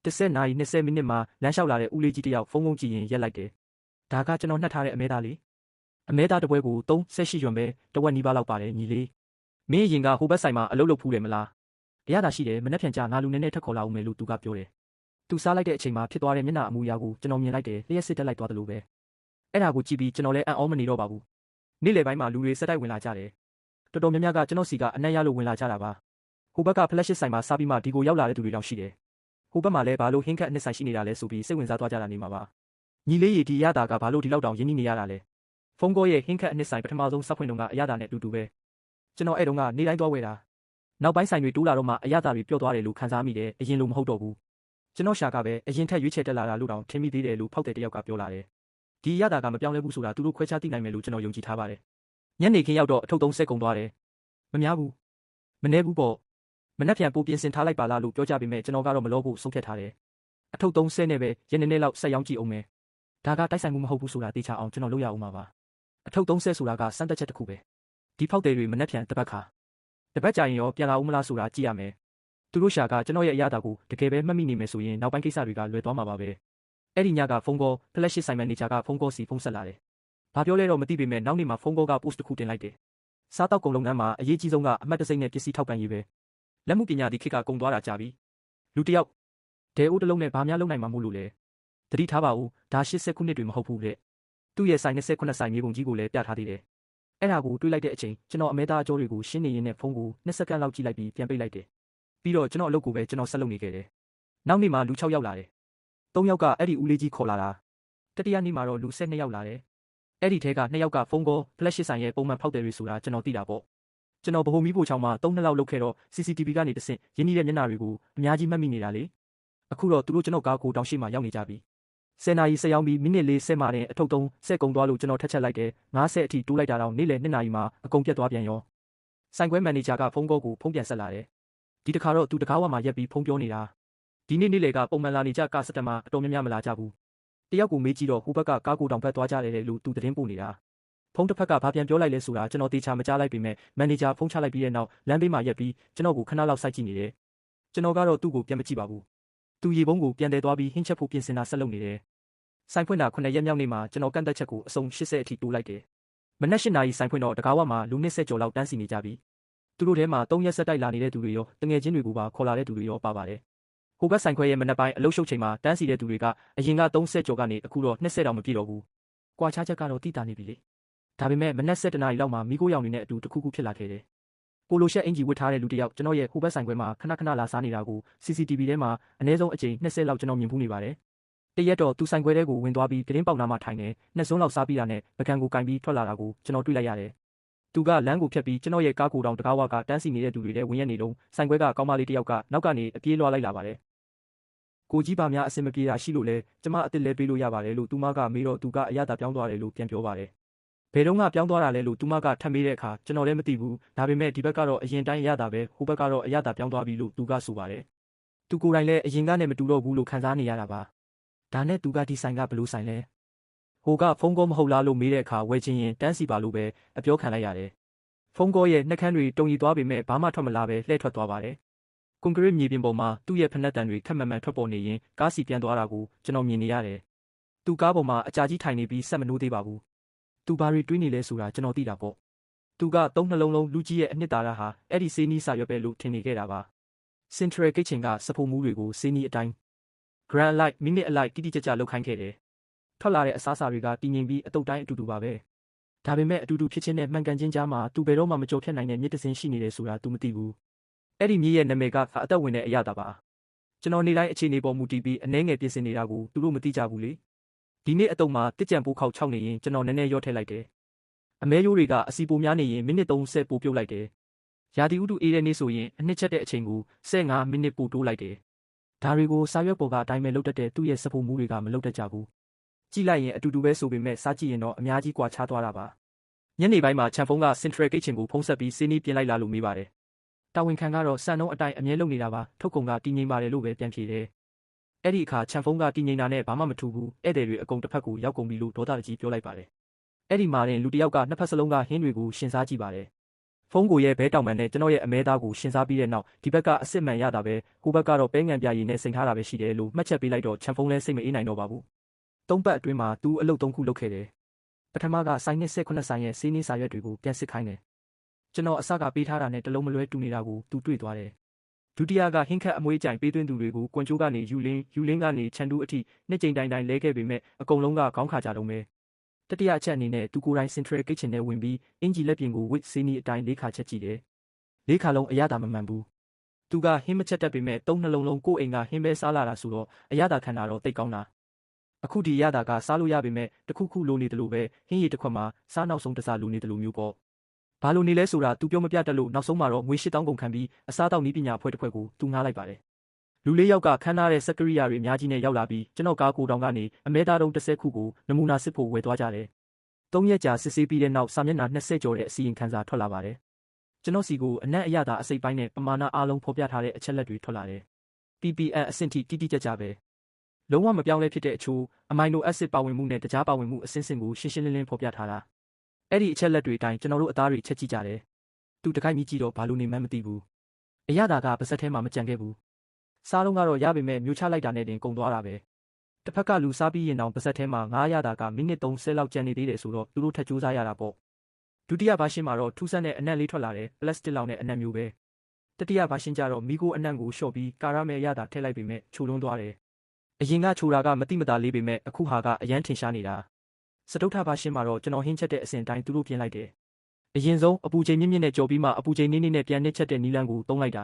10နာရီ20မိနစ်မှာလမ်းလျှောက်လာတဲ့ဦးလေးကြီးတယောက်ဖုန်းကုန်းကြည့်ရင်ရက်လိုက်တယ်ဒါကကျွန်တော်နှက်ထားတဲ့အမဲသားလေးအမဲသားတစ်ပွဲကို38ရွန်ပဲတဝက်နီးပါးလောက်ပါတယ်ညီလေးမင်းရင်ကဟိုဘက်ဆိုင်မှာအလုပ်လုပ်ဖူးတယ်မလား အရသာရှိတယ်မနှက်ဖြန်ကြငါလူနည်းနည်းထက်ခေါ်လာအောင်မယ်လို့သူကပြောတယ်သူစားလိုက်တဲ့အချိန်မှာဖြစ်သွားတဲ့မျက်နှာအမူအရာကိုကျွန်တော်မြင်လိုက်တယ်လျှက်စစ်တက်လိုက်သွားတယ်လို့ပဲအဲ့ဒါကိုကြည့်ပြီးကျွန်တော်လည်းအံ့ဩမနေတော့ပါဘူးနေ့လယ်ပိုင်းမှာလူတွေဆက်တိုက်ဝင်လာကြတယ်တော်တော်များများကကျွန်တော်စီကအနက်ရလို့ဝင်လာကြတာပါဟိုဘက်ကဖလက်ရှစ်ဆိုင်မှာစားပြီးမှဒီကိုရောက်လာတဲ့သူတွေတောင်ရှိတယ်ဟိုဘက်မှာလည်းဘာလို့ဟင်းခတ်အနှစ်ဆိုင်ရှိနေတာလဲဆိုပြီးစိတ်ဝင်စားသွားကြတာနေမှာပါညီလေးရီဒီရတာကဘာလို့ဒီလောက်တောင်ရင်းနှီးနေရတာလဲဖုန်းကောရဲ့ဟင်းခတ်အနှစ်ဆိုင်ပထမဆုံးစဖွင့်တုန်းကအရသာနဲ့အတူတူပဲကျွန်တော်အဲ့တုန်းကနေတိုင်းသွားဝယ်တာနောက်ပိုင်းဆိုင်တွေတိုးလာတော့မှအရသာတွေပျော့သွားတယ်လို့ခံစားမိတယ်အရင်လိုမဟုတ်တော့ဘူးကျွန်တော်ရှာကပဲအရင်ထက်ရွေးချယ်တက်လာတာလို့တောင်ထင်မိသေးတယ်လို့ဖောက်တဲ့တယောက်ကပြောလာတယ်ဒီရတာကမပြောင်းလဲဘူးဆိုတာသူတို့ခွဲခြားသိနိုင်မယ်လို့ကျွန်တော်ယုံကြည်ထားပါတယ်ညနေခင်းရောက်တော့အထုပ်သုံးဆက်ကုန်သွားတယ်မများဘူးမနှဲဘူးပေါ့မနှက်ပြန်ပိုပြင်ဆင်ထားလိုက်ပါလားလို့ပြောကြပေမဲ့ကျွန်တော်ကတော့မလို့ဖို့ဆုံးဖြတ်ထားတယ်အထုပ်သုံးဆက်နဲ့ပဲရနေနေလောက်ဆက်ရောင်းကြည့်အောင်မယ်ဒါကတိုက်ဆိုင်မှုမဟုတ်ဘူးဆိုတာသိချအောင်ကျွန်တော်လုပ်ရအောင်ပါပါအထုပ်သုံးဆက်ဆိုတာကစမ်းသက်ချက်တစ်ခုပဲဒီဖောက်တယ်တွေမနှက်ပြန်တစ်ပတ်ခါတစ်ပတ်ကြာရင်ရောပြန်လာဦးမလားဆိုတာကြည့်ရမယ်သူတို့ရှာကကျွန်တော်ရဲ့အရသာကိုတကယ်ပဲမှတ်မိနေမယ်ဆိုရင်နောက်ပိုင်းကိစ္စတွေကလွယ်သွားမှာပါပဲအဲ့ဒီညကဖုန်းကောဖလက်ရှစ်ဆိုင်မန်နေဂျာကဖုန်းကောစီဖုန်းဆက်လာတယ်ဘာပြောလဲတော့မသိပေမဲ့နောက်နေ့မှာဖုန်းကောက post တစ်ခုတင်လိုက်တယ်စားတောက်ကုန်လုပ်ငန်းမှာအရေးကြီးဆုံးကအမှတ်တစိမ့်နဲ့ပစ္စည်းထောက်ပံ့ရေးပဲလက်မှုပညာဒီခေတ်ကကုန်သွားတာကြာပြီလူတစ်ယောက်ဒဲအိုးတစ်လုံးနဲ့ဘာများလုပ်နိုင်မှာမို့လို့လဲသတိထားပါဦးဒါ80ခုနှစ်တွေမဟုတ်ဘူးတဲ့သူ့ရဲ့ဆိုင်29ဆိုင်မြေပုံကြီးကိုလည်းပြထားသေးတယ်အဲ့ဒါကိုတွေးလိုက်တဲ့အချိန်ကျွန်တော်အမဲသားအကျော်တွေကိုရှင်းနေရင်းနဲ့ဖုန်းကို2စက္ကန့်လောက်ကြည့်လိုက်ပြီးပြန်ပိတ်လိုက်တယ်ပြီးတော့ကျွန်တော်အလုပ်ကိုပဲကျွန်တော်ဆက်လုပ်နေခဲ့တယ်နောက်နေ့မှာလူ6ယောက်လာတယ်3ယောက်ကအဲ့ဒီဦးလေးကြီးခေါ်လာတာတတိယနေ့မှာတော့လူ12ယောက်လာတယ်အဲ့ဒီထဲက2ယောက်ကဖုန်းကောဖလက်ရှစ်ဆိုင်ရဲ့ပုံမှန်ဖောက်တယ်တွေဆိုတာကျွန်တော်သိတာပေါ့ကျွန်တော်ဗဟိုမီးပိုချောင်းမှာ3နှစ်လောက်လုပ်ခဲ့တော့ CCTV ကနေတဆင့်ရင်းနှီးတဲ့မျက်နှာတွေကိုအများကြီးမှတ်မိနေတာလေအခုတော့သူတို့ကျွန်တော်ကားကိုတောင်ရှိမှရောက်နေကြပြီ10နာရီဆက်ရောက်ပြီးမိနစ်40မှာတဲ့အထုပ်သုံးဆက်ကုန်သွားလို့ကျွန်တော်ထက်ချက်လိုက်တယ်90အထိတိုးလိုက်တာတော့နေ့လယ်2နာရီမှာအကုန်ပြတ်သွားပြန်ရောဆိုင်ခွဲမန်နေဂျာကဖုန်းကောကိုဖုန်းပြန်ဆက်လာတယ်ဒီတစ်ခါတော့သူတကားဝမှာရက်ပြီးဖုန်းပြောနေတာဒီနေ့နေ့လယ်ကပုံမှန်လာနေကြကစက်တမှာအတော်များများမလာကြဘူးတယောက်ကိုမေးကြည့်တော့ဟိုဘက်ကကားကိုတောင်ဖက်သွားကြတယ်လို့သူသတင်းပို့နေတာဖုန်းတစ်ဖက်ကဘာပြန်ပြောလိုက်လဲဆိုတာကျွန်တော်တေချာမကြားလိုက်ပေမဲ့မန်နေဂျာဖုန်းချလိုက်ပြီးတဲ့နောက်လမ်းဘေးမှာရက်ပြီးကျွန်တော်ကိုခဏလောက်စိုက်ကြည့်နေတယ်ကျွန်တော်ကတော့သူ့ကိုပြန်မကြည့်ပါဘူးသူရေပုံးကိုပြန်တယ်သွားပြီးဟင်းချက်ဖို့ပြင်ဆင်တာဆက်လုပ်နေတယ်ဆိုင်ဖွင့်တာ9ရက်မြောက်နေ့မှာကျွန်တော်ကန့်သက်ချက်ကိုအစုံ80အထိတိုးလိုက်တယ်မနက်8နာရီဆိုင်ဖွင့်တော့တကားဝမှာလူ20ကျော်လောက်တန်းစီနေကြပြီသူတို့ထဲမှာ3ရက်ဆက်တိုက်လာနေတဲ့သူတွေရောတငယ်ချင်းတွေကိုပါခေါ်လာတဲ့သူတွေရောပါပါတယ်ဟိုဘက်ဆိုင်ခွဲရဲ့မနက်ပိုင်းအလုပ်ရှုပ်ချိန်မှာတန်းစီတဲ့သူတွေကအရင်က30ကျော်ကနေအခုတော့20တောင်မပြည့်တော့ဘူးကွာခြားချက်ကတော့တိတာနေပြီလေဒါပေမဲ့မနက်7နာရီလောက်မှာမိခိုးရောင်နေတဲ့အတူတစ်ခုခုဖြစ်လာခဲ့တယ်ပိုလိုရှက်အင်ဂျီဝတ်ထားတဲ့လူတစ်ယောက်ကျွန်တော်ရဲ့ဟိုဘက်ဆိုင်ခွဲမှာခဏခဏလာစားနေတာကို CCTV ထဲမှာအနည်းဆုံးအကြိမ်20လောက်ကျွန်တော်မြင်ဖူးနေပါတယ်တရက်တော့သူဆိုင်ခွဲထဲကိုဝင်သွားပြီးကတင်းပေါက်နားမှာထိုင်နေနှစ်စွန်းလောက်စားပြီးတာနဲ့ပကံကိုကင်ပြီးထွက်လာတာကိုကျွန်တော်တွေ့လိုက်ရတယ်သူကလမ်းကိုဖြတ်ပြီးကျွန်တော်ရဲ့ကားကိုတောင်တကားဝကတန်းစီနေတဲ့သူတွေထဲဝင်ရနေတော့ဆိုင်ခွဲကကောင်းမလေးတစ်ယောက်ကနောက်ကနေအပြေးလွှားလိုက်လာပါတယ်ကိုကြီးပါများအစင်မပြေတာရှိလို့လဲကျမအစ်စ်လဲပေးလို့ရပါတယ်လို့သူမကမေးတော့သူကအရသာပြောင်းသွားတယ်လို့ပြန်ပြောပါတယ်ဘယ်တော့မှပြောင်းသွားတာလဲလို့သူမကထပ်မေးတဲ့အခါကျွန်တော်လည်းမသိဘူးဒါပေမဲ့ဒီဘက်ကတော့အရင်တိုင်းအရသာပဲဟိုဘက်ကတော့အရသာပြောင်းသွားပြီလို့သူကဆိုပါတယ်သူကိုယ်တိုင်လည်းအရင်ကနဲ့မတူတော့ဘူးလို့ခံစားနေရတာပါဒါနဲ့သူကဒီဆိုင်ကဘလို့ဆိုင်လဲဟိုကဖုန်းကောမဟုတ်လားလို့မေးတဲ့အခါဝယ်ချင်းရင်တန်းစီပါလို့ပဲအပြောခံလိုက်ရတယ်ဖုန်းကောရဲ့နှက်ခမ်းတွေတုံရီသွားပေမဲ့ဘာမှထွက်မလာပဲလှည့်ထွက်သွားပါတယ်ကွန်ကရစ်မြေပြင်ပေါ်မှာသူ့ရဲ့ဖက်နှက်တံတွေခက်မှန်မှန်ထွက်ပေါ်နေရင်ကားစီပြန်သွားတာကိုကျွန်တော်မြင်နေရတယ်သူကားပေါ်မှာအကြာကြီးထိုင်နေပြီးဆက်မနိုးသေးပါဘူးသူဘာတွေတွေးနေလဲဆိုတာကျွန်တော်သိတာပေါ့သူက3နှလုံးလုံးလူကြီးရဲ့အနှစ်သာရဟာအဲ့ဒီစေးနီးစာရွက်ပဲလို့ထင်နေခဲ့တာပါ Central Kitchen ကစဖို့မှုတွေကိုစေးနီးအတိုင်း Grand Light မိနစ်အလိုက်တိတိကျကျလောက်ခိုင်းခဲ့တယ်ထွက်လာတဲ့အစားအစာတွေကတည်ငြိမ်ပြီးအတုတ်တိုင်းအတူတူပါပဲဒါပေမဲ့အတူတူဖြစ်ချင်းနဲ့မှန်ကန်ချင်းကြားမှာသူဘယ်တော့မှမကြော်ဖြတ်နိုင်တဲ့မြစ်တစင်းရှိနေတယ်ဆိုတာသူမသိဘူးအဲ့ဒီမြေရဲ့နာမည်ကအသက်ဝင်တဲ့အရာတာပါကျွန်တော်နေတိုင်းအခြေအနေပေါ်မူတည်ပြီးအနှဲငယ်ပြင်ဆင်နေတာကိုသူတို့မသိကြဘူးလေဒီနေ့အတုံးမှာတစ်ကြံပိုးခေါက်6နေရင်ကျွန်တော်နည်းနည်းရော့ထည့်လိုက်တယ်အမဲရိုးတွေကအစီပိုများနေရင်မိနစ်30ပိုပြုတ်လိုက်တယ်ရာသီဥတုအေးတဲ့နေ့ဆိုရင်အနှစ်ချက်တဲ့အချိန်ကို15မိနစ်ပိုတိုးလိုက်တယ်ဒါတွေကိုစာရွက်ပေါ်ကအတိုင်းပဲလုပ်တတ်တဲ့သူ့ရဲ့စဖို့မှုတွေကမလုပ်တတ်ကြဘူးကြည့်လိုက်ရင်အတူတူပဲဆိုပေမဲ့စားကြည့်ရင်တော့အများကြီးကွာခြားသွားတာပါညနေပိုင်းမှာချန်ဖုန်းက Central Kitchen ကိုဖုန်းဆက်ပြီးစီးနီးပြင်လိုက်လာလို့မေးပါတယ်တာဝန်ခံကတော့စံနှုန်းအတိုင်းအမြဲလုပ်နေတာပါထုတ်ကုန်ကတည်ငြိမ်ပါတယ်လို့ပဲပြန်ဖြေတယ်အဲ့ဒီအခါချန်ဖုန်းကတည်ငြိမ်တာနဲ့ဘာမှမထူဘူးဧည့်သည်တွေအကုန်တစ်ဖက်ကိုရောက်ကုန်ပြီလို့ဒေါသတကြီးပြောလိုက်ပါတယ်အဲ့ဒီမှာတင်လူတစ်ယောက်ကနှစ်ဖက်စလုံးကဟင်းတွေကိုရှင်းစားကြည့်ပါတယ်ဖုန်းကိုရဲ့ဘဲတောင်ပန်နဲ့ကျွန်တော်ရဲ့အမဲသားကိုရှင်းစားပြီးတဲ့နောက်ဒီဘက်ကအစ်စ်မှန်ရတာပဲကိုဘက်ကတော့ပဲငံပြရည်နဲ့စိန်ထားတာပဲရှိတယ်လို့မှတ်ချက်ပေးလိုက်တော့ချန်ဖုန်းလည်းစိတ်မအေးနိုင်တော့ပါဘူး3ပတ်အတွင်းမှာသူအလုပ်3ခုလုပ်ခဲ့တယ်ပထမကဆိုင်နဲ့18ဆိုင်ရဲ့စီးနီးစာရွက်တွေကိုပြန်စစ်ခိုင်းတယ်ကျွန်တော်အစကပေးထားတာနဲ့တလုံးမလွဲတူနေတာကိုသူတွေ့သွားတယ်ဒ ဒုတိယကဟင်းခတ်အမွေးကြိုင်ပေးသွင်းသူတွေကိုကွန်ချိုးကနေယူလင်းကနေခြံတူးအထိနှစ်ကြိမ်တိုင်လဲခဲ့ပေမဲ့အကုန်လုံးကခေါင်းခါကြတော့မယ်တတိယအချက်အနေနဲ့သူကိုယ်တိုင် Central Kitchen နဲ့ဝင်ပြီးအင်ဂျီလက်ပြင်ကိုဝစ်စီနီအတိုင်း၄ခါချက်ကြည့်တယ်၄ခါလုံးအရသာမမှန်ဘူးသူကဟင်းမချက်တတ်ပေမဲ့၃နှလုံးလုံးကိုယ့်အိမ်ကဟင်းပဲစားလာတာဆိုတော့အရသာခံတာတော့တိတ်ကောင်းတာအခုဒီရတာကစားလို့ရပေမဲ့တခုခုလိုနေတယ်လို့ပဲဟင်းရည်တစ်ခွက်မှာစားနောက်ဆုံးတစားလိုနေတယ်လို့မျိုးပေါ့ဘာလို့နေလဲဆိုတာသူပြောမပြတတ်လို့နောက်ဆုံးမှာတော့ငွေ8000ကုန်ခံပြီးအစားတောက်နည်းပညာအဖွဲ့တစ်ဖွဲ့ကိုသူငှားလိုက်ပါတယ်လူ၄ယောက်ကခန်းထားတဲ့စက်ကရိယာတွေအများကြီးနဲ့ရောက်လာပြီးကျွန်တော်ကားကိုတောင်ကနေအမဲသားတုံး30ခုကိုနမူနာစစ်ဖို့ဝယ်သွားကြတယ်3ရက်ကြာစစ်ဆေးပြီးတဲ့နောက်စာမျက်နှာ20ကျော်တဲ့အစီရင်ခံစာထွက်လာပါတယ်ကျွန်တော်စီကိုအနက်အရသာအစိပ်ပိုင်းနဲ့ပမာဏအားလုံးဖော်ပြထားတဲ့အချက်လက်တွေထွက်လာတယ် ppm အဆင့်ထိတိတိကျကျပဲလုံးဝမပြောင်းလဲဖြစ်တဲ့အချိုးအမိုင်နိုအက်ဆစ်ပါဝင်မှုနဲ့တခြားပါဝင်မှုအဆင့်ဆင့်ကိုရှင်းရှင်းလင်းလင်းဖော်ပြထားတာအဲ့ဒီအချက်လက်တွေအတိုင်းကျွန်တော်တို့အသားတွေချက်ကြည့်ကြတယ်သူတခိုက်မြည်ကြည့်တော့ဘာလို့နေမှန်းမသိဘူးအရသာကပါစက်ထဲမှာမကြံခဲ့ဘူးစားလုံးကတော့ရပေမဲ့မျိုးချလိုက်တာနဲ့တင်ကုန်သွားတာပဲတစ်ဖက်ကလူစားပြီးရင်တောင်ပါစက်ထဲမှာငါးရတာကမိနစ်30လောက်ကြံနေသေးတယ်ဆိုတော့သူတို့ထက်ကြိုးစားရတာပေါ့ဒုတိယဘာရှင်းမှာတော့ထူးဆန်းတဲ့အနက်လေးထွက်လာတယ်ပလတ်စတစ်လောက်နဲ့အနက်မျိုးပဲတတိယဘာရှင်းကြတော့မီကိုအနက်ကိုလျှော့ပြီးကာရမယ်အရသာထည့်လိုက်ပေမဲ့ချိုလွန်းသွားတယ်အရင်ကချိုတာကမတိမတာလေးပေမဲ့အခုဟာကအရန်ထင်ရှားနေတာစတုထဘာရှင်းမှာတော့ကျွန်တော်ဟင်းချက်တဲ့အစဉ်တိုင်းသူတို့ပြင်လိုက်တယ်အရင်ဆုံးအပူချိန်မြင့်မြင့်နဲ့ကြော်ပြီးမှအပူချိန်နည်းနည်းနဲ့ပြန်နစ်ချက်တဲ့နီလန်းကိုသုံးလိုက်တာ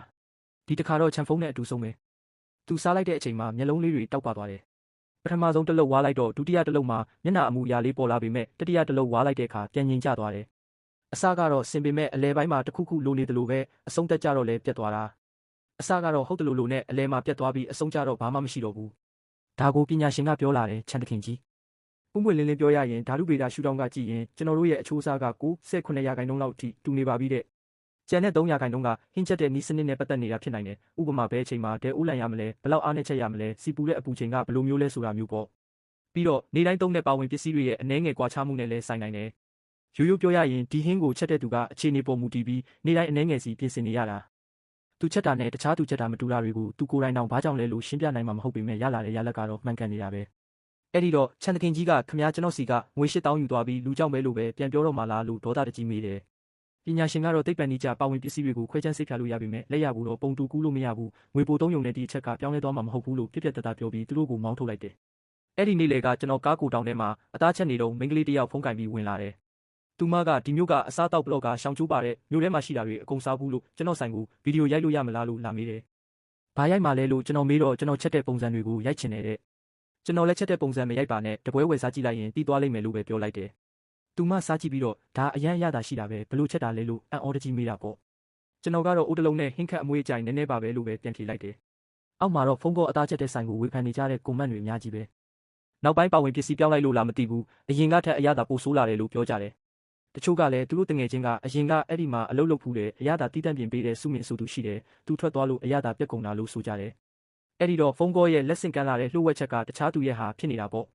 ဒီတစ်ခါတော့ချန်ဖုန်းနဲ့အတူဆုံးပဲသူစားလိုက်တဲ့အချိန်မှာမျက်လုံးလေးတွေတောက်ပသွားတယ်ပထမဆုံးတစ်လုံးဝါလိုက်တော့ဒုတိယတစ်လုံးမှာမျက်နှာအမူအရာလေးပေါ်လာပေမဲ့တတိယတစ်လုံးဝါလိုက်တဲ့အခါပြန်ငြိမ်ကျသွားတယ်အစကတော့စင်ပေမဲ့အလဲပိုင်းမှာတစ်ခုခုလိုနေတယ်လို့ပဲအဆုံးသက်ကြတော့လဲပြတ်သွားတာအစကတော့ဟုတ်တယ်လို့နဲ့အလဲမှာပြတ်သွားပြီးအဆုံးကြတော့ဘာမှမရှိတော့ဘူးဒါကိုပညာရှင်ကပြောလာတယ်ချန်တခင်ကြီးပွင့်ပွင့်လင်းလင်းပြောရရင်ဓာတုဗေဒရှုထောင့်ကကြည့်ရင်ကျွန်တော်တို့ရဲ့အချိုးအစားက98%လောက်အထိတူနေပါပြီတဲ့ကျန်တဲ့3%ကဟင်းချက်တဲ့နီးစနစ်နဲ့ပတ်သက်နေတာဖြစ်နိုင်တယ်ဥပမာဘဲအချိန်မှာတဲအိုးလန်ရမလဲဘလောက်အားနဲ့ချက်ရမလဲစီပူတဲ့အပူချိန်ကဘယ်လိုမျိုးလဲဆိုတာမျိုးပေါ့ပြီးတော့နေတိုင်းသုံးတဲ့ပါဝင်ပစ္စည်းတွေရဲ့အနှဲငယ်ကွာခြားမှုနဲ့လည်းဆိုင်နိုင်တယ်ရိုးရိုးပြောရရင်ဒီဟင်းကိုချက်တဲ့သူကအခြေအနေပေါ်မူတည်ပြီးနေတိုင်းအနှဲငယ်စီပြင်ဆင်နေရတာသူချက်တာနဲ့တခြားသူချက်တာမတူတာတွေကိုသူကိုယ်တိုင်တောင်ဘာကြောင့်လဲလို့ရှင်းပြနိုင်မှာမဟုတ်ပေမဲ့ရလာတဲ့ရလက်ကတော့မှန်ကန်နေတာပဲအဲ့ဒီတော့ချန်တခင်ကြီးကခမည်းကျွန်တော်စီကငွေ8000ယူသွားပြီးလူကြောင့်ပဲလို့ပဲပြန်ပြောတော့မှလားလို့ဒေါသတကြီးမေးတယ်ပညာရှင်ကတော့သိပ္ပံနိကျပါဝင်ပစ္စည်းတွေကိုခွဲခြမ်းစိတ်ဖြာလို့ရပေမဲ့လက်ရဘူးတော့ပုံတူကူးလို့မရဘူးငွေပိုသုံးယုံတဲ့ဒီအချက်ကပြောင်းလဲသွားမှာမဟုတ်ဘူးလို့ပြပြတတပြောပြီးသူတို့ကိုမောင်းထုတ်လိုက်တယ်အဲ့ဒီနေ့လေကကျွန်တော်ကားကိုတောင်ထဲမှာအသားချက်နေတော့မိန်းကလေးတယောက်ဖုန်းကင်ပြီးဝင်လာတယ်သူမကဒီမျိုးကအစားတောက်ဘလော့ကရှောင်ကျိုးပါတဲ့မျိုးထဲမှာရှိတာတွေအကုန်စားဘူးလို့ကျွန်တော်ဆိုင်ကိုဗီဒီယိုရိုက်လို့ရမလားလို့လာမေးတယ်ဘာရိုက်မှလဲလို့ကျွန်တော်မေးတော့ကျွန်တော်ချက်တဲ့ပုံစံတွေကိုရိုက်ချင်တယ်ကျွန်တော်လည်းချက်တဲ့ပုံစံမရိုက်ပါနဲ့တပွဲဝယ်စားကြည့်လိုက်ရင်ပြီးသွားလိမ့်မယ်လို့ပဲပြောလိုက်တယ်သူမစားကြည့်ပြီးတော့ဒါအရန်ရတာရှိတာပဲဘလို့ချက်တာလဲလို့အန်အော်တကြီးမေးတာပေါ့ကျွန်တော်ကတော့အိုးတလုံးနဲ့ဟင်းခတ်အမွေးအကြိုင်နည်းနည်းပါပဲလို့ပဲပြန်ဖြေလိုက်တယ်အောက်မှာတော့ဖုန်းကောအသားချက်တဲ့ဆိုင်ကိုဝေဖန်နေကြတဲ့ကွန်မန့်တွေအများကြီးပဲနောက်ပိုင်းပါဝင်ပစ္စည်းပြောင်းလိုက်လို့လားမသိဘူးအရင်ကထက်အရသာပိုဆိုးလာတယ်လို့ပြောကြတယ်တချို့ကလည်းသူတို့တငယ်ချင်းကအရင်ကအဲ့ဒီမှာအလုပ်လုပ်ဖူးတယ်အရသာတီးတန့်ပြင်ပေးတဲ့စုမြင့်ဆိုသူရှိတယ်သူထွက်သွားလို့အရသာပြက်ကုန်တာလို့ဆိုကြတယ်အဲ့ဒီတော့ဖုန်းကောရဲ့လက်ဆင့်ကမ်းလာတဲ့လှုပ်ဝက်ချက်ကတခြားသူရဲ့ဟာဖြစ်နေတာပေါ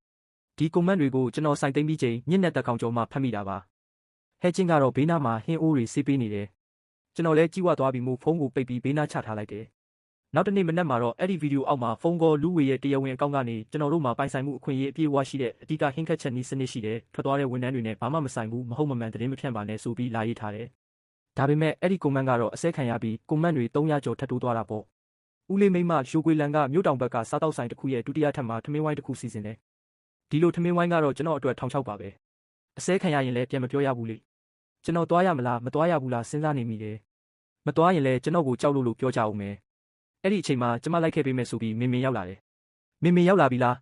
့ဒီကွန်မန့်တွေကိုကျွန်တော်စိုင်သိမ့်ပြီးချိန်ညစ်နဲ့တက်ကောင်ကျော်မှဖတ်မိတာပါဟဲချင်းကတော့ဘေးနားမှာဟင်းအိုးတွေဆေးပေးနေတယ်ကျွန်တော်လည်းကြည့်ဝသွားပြီးမို့ဖုန်းကိုပိတ်ပြီးဘေးနားချထားလိုက်တယ်နောက်တနေ့မနက်မှာတော့အဲ့ဒီဗီဒီယိုအောက်မှာဖုန်းကောလူဝေရဲ့တရားဝင်အကောင့်ကနေကျွန်တော်တို့မှာပိုင်ဆိုင်မှုအခွင့်အရေးအပြည့်အဝရှိတဲ့အဓိကဟင်းခတ်ချက်နည်းစနစ်ရှိတယ်ထွက်သွားတဲ့ဝန်ထမ်းတွေနဲ့ဘာမှမဆိုင်ဘူးမဟုတ်မမှန်သတင်းမဖြန့်ပါနဲ့ဆိုပြီးလာရေးထားတယ်ဒါပေမဲ့အဲ့ဒီကွန်မန့်ကတော့အစဲခံရပြီးကွန်မန့်တွေ300ကျော်ထပ်တိုးသွားတာပေါ့ဦးလေးမိမရှိုးကွေလန်ကမြို့တောင်ဘက်ကစားတောက်ဆိုင်တစ်ခုရဲ့ဒုတိယထပ်မှာထမင်းဝိုင်းတစ်ခုစီစဉ်တယ်ဒီလိုထမင်းဝိုင်းကတော့ကျွန်တော်အတွက်1600ပါပဲအစဲခံရရင်လည်းပြန်မပြောရဘူးလေကျွန်တော်သွားရမလားမသွားရဘူးလားစဉ်းစားနေမိတယ်မသွားရင်လည်းကျွန်တော်ကိုကြောက်လို့ပြောကြအောင်မယ်အဲ့ဒီအချိန်မှာကျမလိုက်ခဲ့ပေးမယ်ဆိုပြီးမင်ရောက်လာတယ်မင်ရောက်လာပြီလာ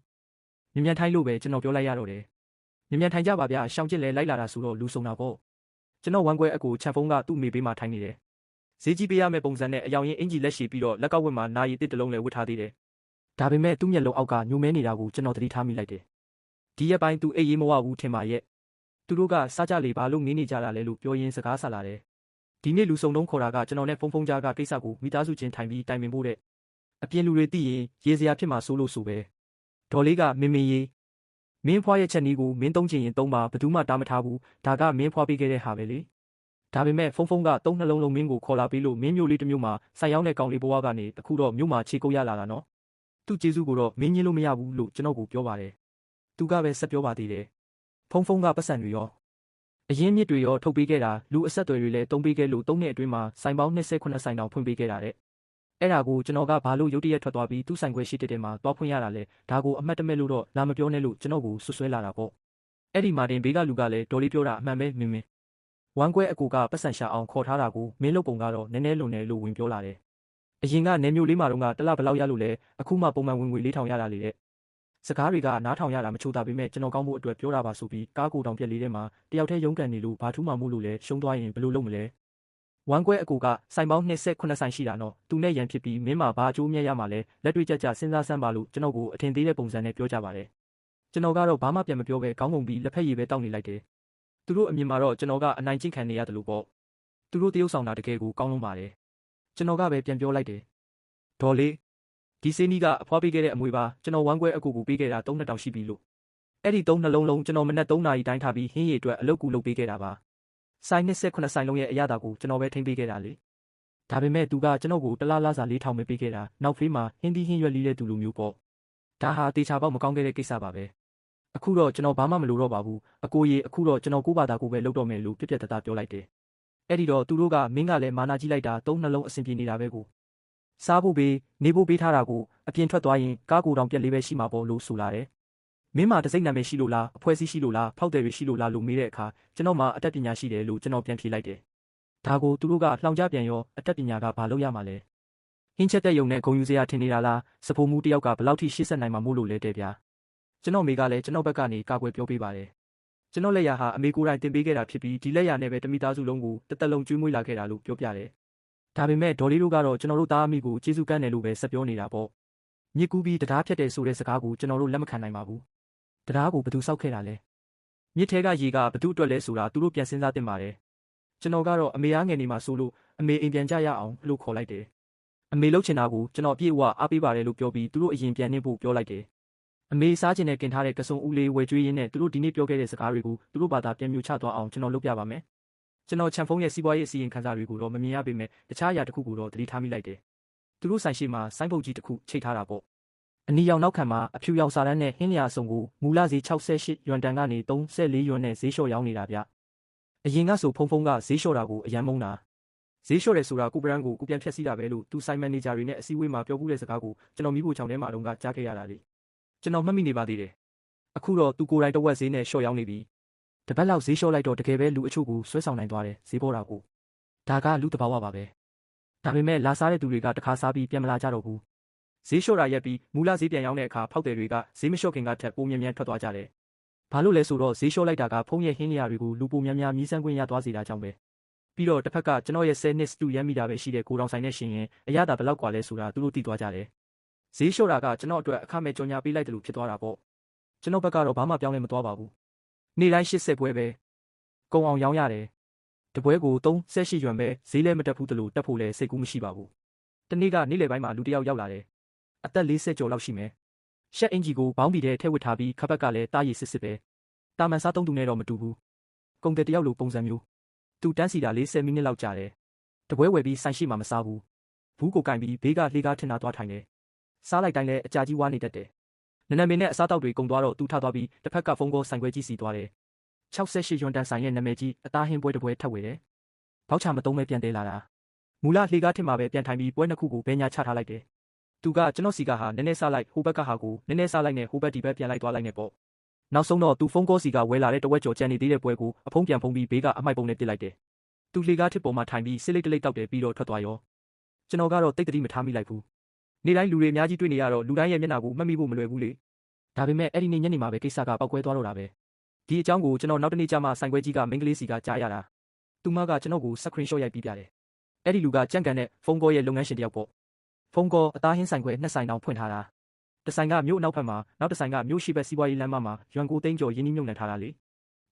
းမြန်ထိုင်းလို့ပဲကျွန်တော်ပြောလိုက်ရတော့တယ်မြန်ထိုင်ကြပါဗျာရှောင်းကျစ်လဲလိုက်လာတာဆိုတော့လူစုံတာပေါ့ကျွန်တော်ဝမ်းကွဲအကိုချန်ဖုန်းကသူ့မိဘေးမှာထိုင်နေတယ်ဈေးကြီးပေးရမယ့်ပုံစံနဲ့အယောင်ရင်အင်ဂျီလက်ရှည်ပြီးတော့လက်ကောက်ဝတ်မှာနာရီတစ်တလုံးလဲဝတ်ထားသေးတယ်ဒါပေမဲ့သူ့မျက်လုံးအောက်ကညိုမဲနေတာကိုကျွန်တော်သတိထားမိလိုက်တယ်ဒီရက်ပိုင်းသူအိတ်ရေးမဝဘူးထင်ပါရဲ့သူတို့ကစားကြလေဘာလို့ငင်းနေကြတာလဲလို့ပြောရင်းစကားဆလာတယ်ဒီနေ့လူစုံတုံးခေါ်တာကကျွန်တော်နဲ့ဖုန်းကြားကကိစ္စကိုမိသားစုချင်းထိုင်ပြီးတိုင်ပင်ဖို့တဲ့အပြင်လူတွေသိရင်ရေစရာဖြစ်မှာစိုးလို့ဆိုပဲဒေါ်လေးကမင်းရေးမင်းဖွားရဲ့ချက်နီးကိုမင်းသုံးချင်ရင်သုံးပါဘယ်သူမှတားမထားဘူးဒါကမင်းဖွားပေးခဲ့တဲ့ဟာပဲလေဒါပေမဲ့ဖုန်းက3နှလုံးလုံးမင်းကိုခေါ်လာပြီးလို့မင်းမျိုးလေးတစ်မျိုးမှာဆိုင်ရောက်တဲ့ကောင်လေးဘဝကနေအခုတော့မြို့မှာခြေကုပ်ရလာတာနော်သူ့ကျေးဇူးကိုတော့မင်းညင်းလို့မရဘူးလို့ကျွန်တော်ကိုပြောပါတယ်သူကပဲဆက်ပြောပါသေးတယ်ဖုန်းကပတ်စံတွေရောအရင်မြစ်တွေရောထုတ်ပေးခဲ့တာလူအဆက်အသွယ်တွေလည်းတုံးပေးခဲ့လို့3နှစ်အတွင်းမှာဆိုင်ပေါင်း28ဆိုင်တောင်ဖွင့်ပေးခဲ့တာတဲ့ အဲ့ဒါကိုကျွန်တော်ကဘာလို့ရုတ်တရက်ထွက်သွားပြီးသူ့ဆိုင်ခွဲရှိတဲ့မှာသွားဖွင့်ရတာလဲဒါကိုအမှတ်တမဲ့လို့တော့လာမပြောနဲ့လို့ကျွန်တော်ကိုဆွဆွဲလာတာပေါ့အဲ့ဒီမာတင်ဘေးကလူကလည်းဒေါ်လေးပြောတာအမှန်ပဲမင်းဝမ်းကွဲအကူကပတ်စံရှာအောင်ခေါ်ထားတာကိုမင်းလုပ်ပုံကတော့နည်းနည်းလွန်တယ်လို့ဝင်ပြောလာတယ်အရင်ကနေမျိုးလေးမှာတော့တလဘလောက်ရလို့လဲအခုမှပုံမှန်ဝင်ငွေ4000ရတာလေတဲ့စကားတွေကနားထောင်ရတာမချိုးတာပေမဲ့ကျွန်တော်ကောင်းဖို့အတွက်ပြောတာပါဆိုပြီးကားကိုတောင်ပြက်လေးထဲမှာတယောက်တည်းရုံးကန်နေလို့ဘာထူးမှမို့လို့လဲရှုံးသွားရင်ဘယ်လိုလုပ်မလဲဝမ်းကွဲအကူကဆိုင်ပေါင်း28ဆိုင်ရှိတာနော်သူနဲ့ရန်ဖြစ်ပြီးမင်းမှာဘာအကျိုးမြတ်ရမှာလဲလက်တွေ့ကြကြစဉ်းစားစမ်းပါလို့ကျွန်တော်ကိုအထင်သေးတဲ့ပုံစံနဲ့ပြောကြပါတယ်ကျွန်တော်ကတော့ဘာမှပြန်မပြောပဲခေါင်းငုံပြီးလက်ဖက်ရည်ပဲတောက်နေလိုက်တယ်သူတို့အမြင်မှာတော့ကျွန်တော်ကအနိုင်ကျင့်ခံနေရတယ်လို့ပေါ့သူတို့တရုပ်ဆောင်တာတကယ်ကိုကောင်းလုံးပါတယ်ကျွန်တော်ကပဲပြန်ပြောလိုက်တယ်ဒေါ်လေးဒီစေးနီးကအဖွားပေးခဲ့တဲ့အမွေပါကျွန်တော်ဝမ်းကွဲအကူကိုပေးခဲ့တာ3000ရှိပြီလို့အဲ့ဒီ3နှလုံးလုံးကျွန်တော်မနက်3နာရီတိုင်းထားပြီးဟင်းရည်အတွက်အလုပ်ကူလုပ်ပေးခဲ့တာပါဆိုင်28ဆိုင်လုံးရဲ့အရသာကိုကျွန်တော်ပဲထိန်းပေးခဲ့တာလေဒါပေမဲ့သူကကျွန်တော်ကိုတလားလားစာ4000ပဲပေးခဲ့တာနောက်ဖေးမှာဟင်းဒီဟင်းရွက်လီးတဲ့သူလိုမျိုးပေါ့ဒါဟာတေချာပေါက်မကောင်းခဲ့တဲ့ကိစ္စပါပဲအခုတော့ကျွန်တော်ဘာမှမလိုတော့ပါဘူးအကိုကြီးအခုတော့ကျွန်တော်ကိုဘာသာကိုပဲလုပ်တော့မယ်လို့ပြက်ပြက်တသားပြောလိုက်တယ်အဲ့ဒီတော့သူတို့ကမင်းကလည်းမာနာကြီးလိုက်တာ3နှလုံးအဆင်ပြေနေတာပဲကိုစားဖို့ပေးနေဖို့ပေးထားတာကိုအပြင်ထွက်သွားရင်ကားကိုတောင်ပြက်လေးပဲရှိမှာပေါ့လို့ဆိုလာတယ်မင်းမှာတစိမ့်နာမည်ရှိလို့လားအဖွဲစည်းရှိလို့လားဖောက်တယ်တွေရှိလို့လားလို့မေးတဲ့အခါကျွန်တော်မှအတတ်ပညာရှိတယ်လို့ကျွန်တော်ပြန်ဖြေလိုက်တယ်ဒါကိုသူတို့ကလှောင်ကြပြန်ရောအတတ်ပညာကဘာလို့ရမှာလဲဟင်းချက်တဲ့ယုံနဲ့ဂုံယူစရာထင်နေတာလားစဖိုးမှုတယောက်ကဘလောက်ထိရှေ့ဆက်နိုင်မှာမို့လို့လဲတဲ့ဗျာကျွန်တော်မိကလည်းကျွန်တော်ဘက်ကနေကာကွယ်ပြောပေးပါတယ်ကျွန်တော်လက်ရဟာအမေကိုယ်တိုင်တင်ပေးခဲ့တာဖြစ်ပြီးဒီလက်ရနဲ့ပဲတမိသားစုလုံးကိုတသက်လုံးကျွေးမွေးလာခဲ့တာလို့ပြောပြတယ်ဒါပေမဲ့ဒေါ်လေးတို့ကတော့ကျွန်တော်တို့သားအမိကိုကျေးဇူးကမ်းတယ်လို့ပဲဆက်ပြောနေတာပေါ့မြစ်ကူးပြီးတရားဖြတ်တယ်ဆိုတဲ့စကားကိုကျွန်တော်တို့လက်မခံနိုင်ပါဘူးတရားကိုဘယ်သူစောက်ခဲ့တာလဲမြစ်ထဲကရေကဘသူ့အတွက်လဲဆိုတာသူတို့ပြန်စဉ်းစားသင့်ပါတယ်ကျွန်တော်ကတော့အမေအားငယ်နေမှာဆိုလို့အမေအိမ်ပြန်ကြရအောင်လို့ခေါ်လိုက်တယ်အမေလှုပ်ချင်တာကိုကျွန်တော်အပြည့်အဝအားပေးပါတယ်လို့ပြောပြီးသူတို့အရင်ပြန်နှင်းဖို့ပြောလိုက်တယ်အမေစားချင်တဲ့กินထားတဲ့ကစုံဦးလေးဝယ်ကျွေးရင်းနဲ့သူတို့ဒီနေ့ပြောခဲ့တဲ့စကားတွေကိုသူတို့ဘာသာပြန်မြူချသွားအောင်ကျွန်တော်လုပ်ပြပါမယ်ကျွန်တော်ချန်ဖုန်းရဲ့စီးပွားရေးအစီရင်ခံစာတွေကိုတော့မမြင်ရပေမဲ့တခြားအရာတစ်ခုကိုတော့သတိထားမိလိုက်တယ်သူတို့ဆိုင်ရှိမှာဆိုင်းပုတ်ကြီးတစ်ခုချိတ်ထားတာပေါ့အနီရောင်နောက်ခံမှာအဖြူရောင်စာတန်းနဲ့ဟင်းလျာအစုံကိုမူလဈေး68ယွမ်တန်ကနေ34ယွမ်နဲ့ဈေးလျှော့ရောင်းနေတာဗျအရင်ကဆိုဖုံကဈေးလျှော့တာကိုအယမ်းမုန်းတာဈေးလျှော့တယ်ဆိုတာကိုဘရန်ကိုကိုပြန်ဖြတ်စီးတာပဲလို့သူဆိုင်မန်နေဂျာတွေနဲ့အစည်းအဝေးမှာပြောဘူးတဲ့စကားကိုကျွန်တော်မိဖို့ချောင်းထဲမှာတော့ကြားခဲ့ရတာလေကျွန်တော်မှတ်မိနေပါသေးတယ်အခုတော့သူကိုယ်တိုင်တဝက်ဈေးနဲ့လျှော့ရောင်းနေပြီတပတ်လောက်ဈေးလျှော့လိုက်တော့တကယ်ပဲလူအချို့ကိုဆွဲဆောင်နိုင်သွားတယ်ဈေးပေါ်တာကိုဒါကလူတဘာဝပါပဲဒါပေမဲ့လာစားတဲ့သူတွေကတခါစားပြီးပြန်မလာကြတော့ဘူးဈေးလျှော့တာရက်ပြီးမူလဈေးပြန်ရောင်းတဲ့အခါဖောက်တယ်တွေကဈေးမလျှော့ခင်ကထက်ပိုမြန်မြန်ထွက်သွားကြတယ်ဘာလို့လဲဆိုတော့ဈေးလျှော့လိုက်တာကဖုံးရဲ့ဟင်းလျာတွေကိုလူပိုများများမြည်စမ်းခွင့်ရသွားစေတာကြောင့်ပဲပြီးတော့တစ်ဖက်ကကျွန်တော်ရဲ့10နှစ်စတူရမ်းမိတာပဲရှိတဲ့ကိုတောင်ဆိုင်နဲ့ရှင်ရင်အရသာဘလောက်กว่าလဲဆိုတာသူတို့သိသွားကြတယ်ဈေးလျှော့တာကကျွန်တော်အတွက်အခမဲ့ကြော်ညာပေးလိုက်တယ်လို့ဖြစ်သွားတာပေါ့ကျွန်တော်ဘက်ကတော့ဘာမှပြောင်းလဲမသွားပါဘူးနေ့တိုင်း80ပွဲပဲကုံအောင်ရောင်းရတယ်တပွဲကို38ယွမ်ပဲဈေးလဲမတက်ဘူးတလို့တက်ဖို့လဲစိတ်ကူးမရှိပါဘူးတနေ့ကနေ့လယ်ပိုင်းမှာလူတစ်ယောက်ရောက်လာတယ်အသက်40ကျော်လောက်ရှိမယ်ရှက်အင်ဂျီကိုဘောင်းဘီထဲထည့်ဝစ်ထားပြီးခပ်ဘက်ကလည်းတားရည်စစ်ပဲတာမန်စားသုံးသူနဲ့တော့မတူဘူးကုန်တဲ့တယောက်လိုပုံစံမျိုးသူတန်းစီတာ40မိနစ်လောက်ကြာတယ်တပွဲဝယ်ပြီးဆိုင်ရှိမှမစားဘူးဘူးကိုကင်ပြီးဘေးကလှေကားထင်တာသွားထိုင်တယ်စားလိုက်တိုင်းလဲအကြာကြီးဝါနေတတ်တယ်နနမင်းနဲ့အစားတောက်တွေကုန်သွားတော့သူထသွားပြီးတစ်ဖက်ကဖုန်းကောဆိုင်ခွဲကြီးစီသွားတယ်68ယွမ်တန်ဆိုင်ရဲ့နာမည်ကြီးအသားဟင်းပွဲတစ်ပွဲထပ်ဝယ်တယ်ဘောက်ချမသုံးပဲပြန်တဲလာတာမူလလှေကားထင်မှာပဲပြန်ထိုင်ပြီးပွဲနှစ်ခုကိုဘဲညာချထားလိုက်တယ်သူကကျွန်တော်စီကဟာနည်းနည်းစားလိုက်ဟိုဘက်ကဟာကိုနည်းနည်းစားလိုက်နဲ့ဟိုဘက်ဒီဘက်ပြန်လိုက်သွားလိုက်နဲ့ပေါ့နောက်ဆုံးတော့သူဖုန်းကောစီကဝဲလာတဲ့တဝက်ကျော်ကျန်နေသေးတဲ့ပွဲကိုအဖုံးပြန်ဖုံးပြီးဘေးကအမိုက်ပုံနဲ့ပစ်လိုက်တယ်သူလှေကားထစ်ပေါ်မှာထိုင်ပြီးစစ်လိတ်တလိတ်တောက်တယ်ပြီးတော့ထွက်သွားရောကျွန်တော်ကတော့တိတ်တတိမထားမိလိုက်ဘူးနေ့တိုင်းလူတွေအများကြီးတွေ့နေရတော့လူတိုင်းရဲ့မျက်နှာကိုမှတ်မိဖို့မလွယ်ဘူးလေဒါပေမဲ့အဲ့ဒီနေ့ညနေမှာပဲကိစ္စကပောက်ကွဲသွားတော့တာပဲဒီအကြောင်းကိုကျွန်တော်နောက်တနေ့ကျမှဆိုင်ခွဲကြီးကမင်းကလေးစီကကြားရတာသူမကကျွန်တော်ကိုစခရင်ရှော့ရိုက်ပြီးပြတယ်အဲ့ဒီလူကကြန့်ကန်တဲ့ဖုန်းကောရဲ့လုပ်ငန်းရှင်တယောက်ပေါ့ဖုန်းကောအသားဟင်းဆိုင်ခွဲနှစ်ဆိုင်တောင်ဖွင့်ထားတာတစ်ဆိုင်ကမြို့အနောက်ဘက်မှာနောက်တစ်ဆိုင်ကမြို့ရှိဘက်စီးပွားရေးလမ်းမမှာရွမ်ကိုသိန်းကျော်ရင်းနှီးမြှုပ်နှံထားတာလေ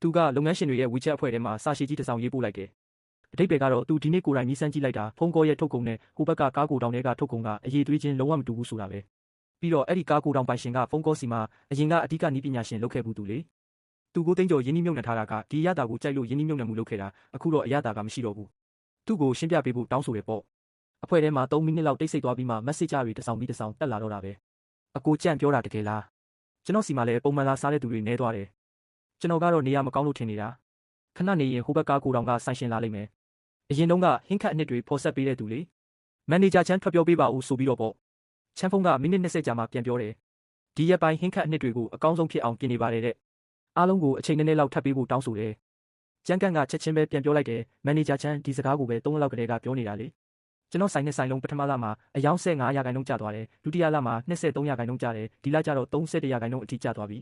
သူကလုပ်ငန်းရှင်တွေရဲ့ WeChat အဖွဲ့ထဲမှာစာရှည်ကြီးတစ်စောင်ရေးပို့လိုက်တယ်အတိတ်ပဲကတော့သူဒီနေ့ကိုယ်တိုင်မြည်စမ်းကြည့်လိုက်တာဖုန်းကောရဲ့ထုတ်ကုန်နဲ့ဟိုဘက်ကကားကိုတောင်တွေကထုတ်ကုန်ကအရေးသွေးချင်းလုံးဝမတူဘူးဆိုတာပဲပြီးတော့အဲ့ဒီကားကိုတောင်ပိုင်ရှင်ကဖုန်းကောစီမှာအရင်ကအဓိကနည်းပညာရှင်လုပ်ခဲ့ဘူးသူလေသူကိုသိန်းကျော်ရင်းနှီးမြှုပ်နှံထားတာကဒီရတာကိုကြိုက်လို့ရင်းနှီးမြှုပ်နှံမှုလုပ်ခဲ့တာအခုတော့အရတာကမရှိတော့ဘူးသူ့ကိုရှင်းပြပေးဖို့တောင်းဆိုရပေါ့အဖွဲ့ထဲမှာ3မိနစ်လောက်တိတ်ဆိတ်သွားပြီးမှ message တွေတစ်ဆောင်ပြီးတစ်ဆောင်တက်လာတော့တာပဲအကိုကြန့်ပြောတာတကယ်လားကျွန်တော်စီမှာလည်းပုံမှန်လာစားတဲ့သူတွေနဲသွားတယ်ကျွန်တော်ကတော့နေရာမကောင်းလို့ထင်နေတာခဏနေရင်ဟိုဘက်ကားကိုတောင်ကဆိုင်ရှင်လာလိမ့်မယ်အရင်တုန်းကဟင်းခတ်အနှစ်တွေဖော်ဆက်ပေးတဲ့သူလေ မန်နေဂျာချမ်းထွက်ပြောပေးပါဦးဆိုပြီးတော့ပေါ့ချမ်းဖုံးကမိနစ်20ကြာမှပြန်ပြောတယ်ဒီရက်ပိုင်းဟင်းခတ်အနှစ်တွေကိုအကောင်းဆုံးဖြစ်အောင်ပြင်နေပါတယ်တဲ့အားလုံးကိုအချိန်နည်းနည်းလောက်ထပ်ပေးဖို့တောင်းဆိုတယ်ကျန်းကန်ကချက်ချင်းပဲပြန်ပြောလိုက်တယ်မန်နေဂျာချမ်းဒီစကားကိုပဲ3လလောက်ကတည်းကပြောနေတာလေကျွန်တော်ဆိုင်နဲ့ဆိုင်လုံးပထမလမှာအယောင်15%ကျသွားတယ်ဒုတိယလမှာ23%ကျတယ်ဒီလကျတော့31%အထိကျသွားပြီ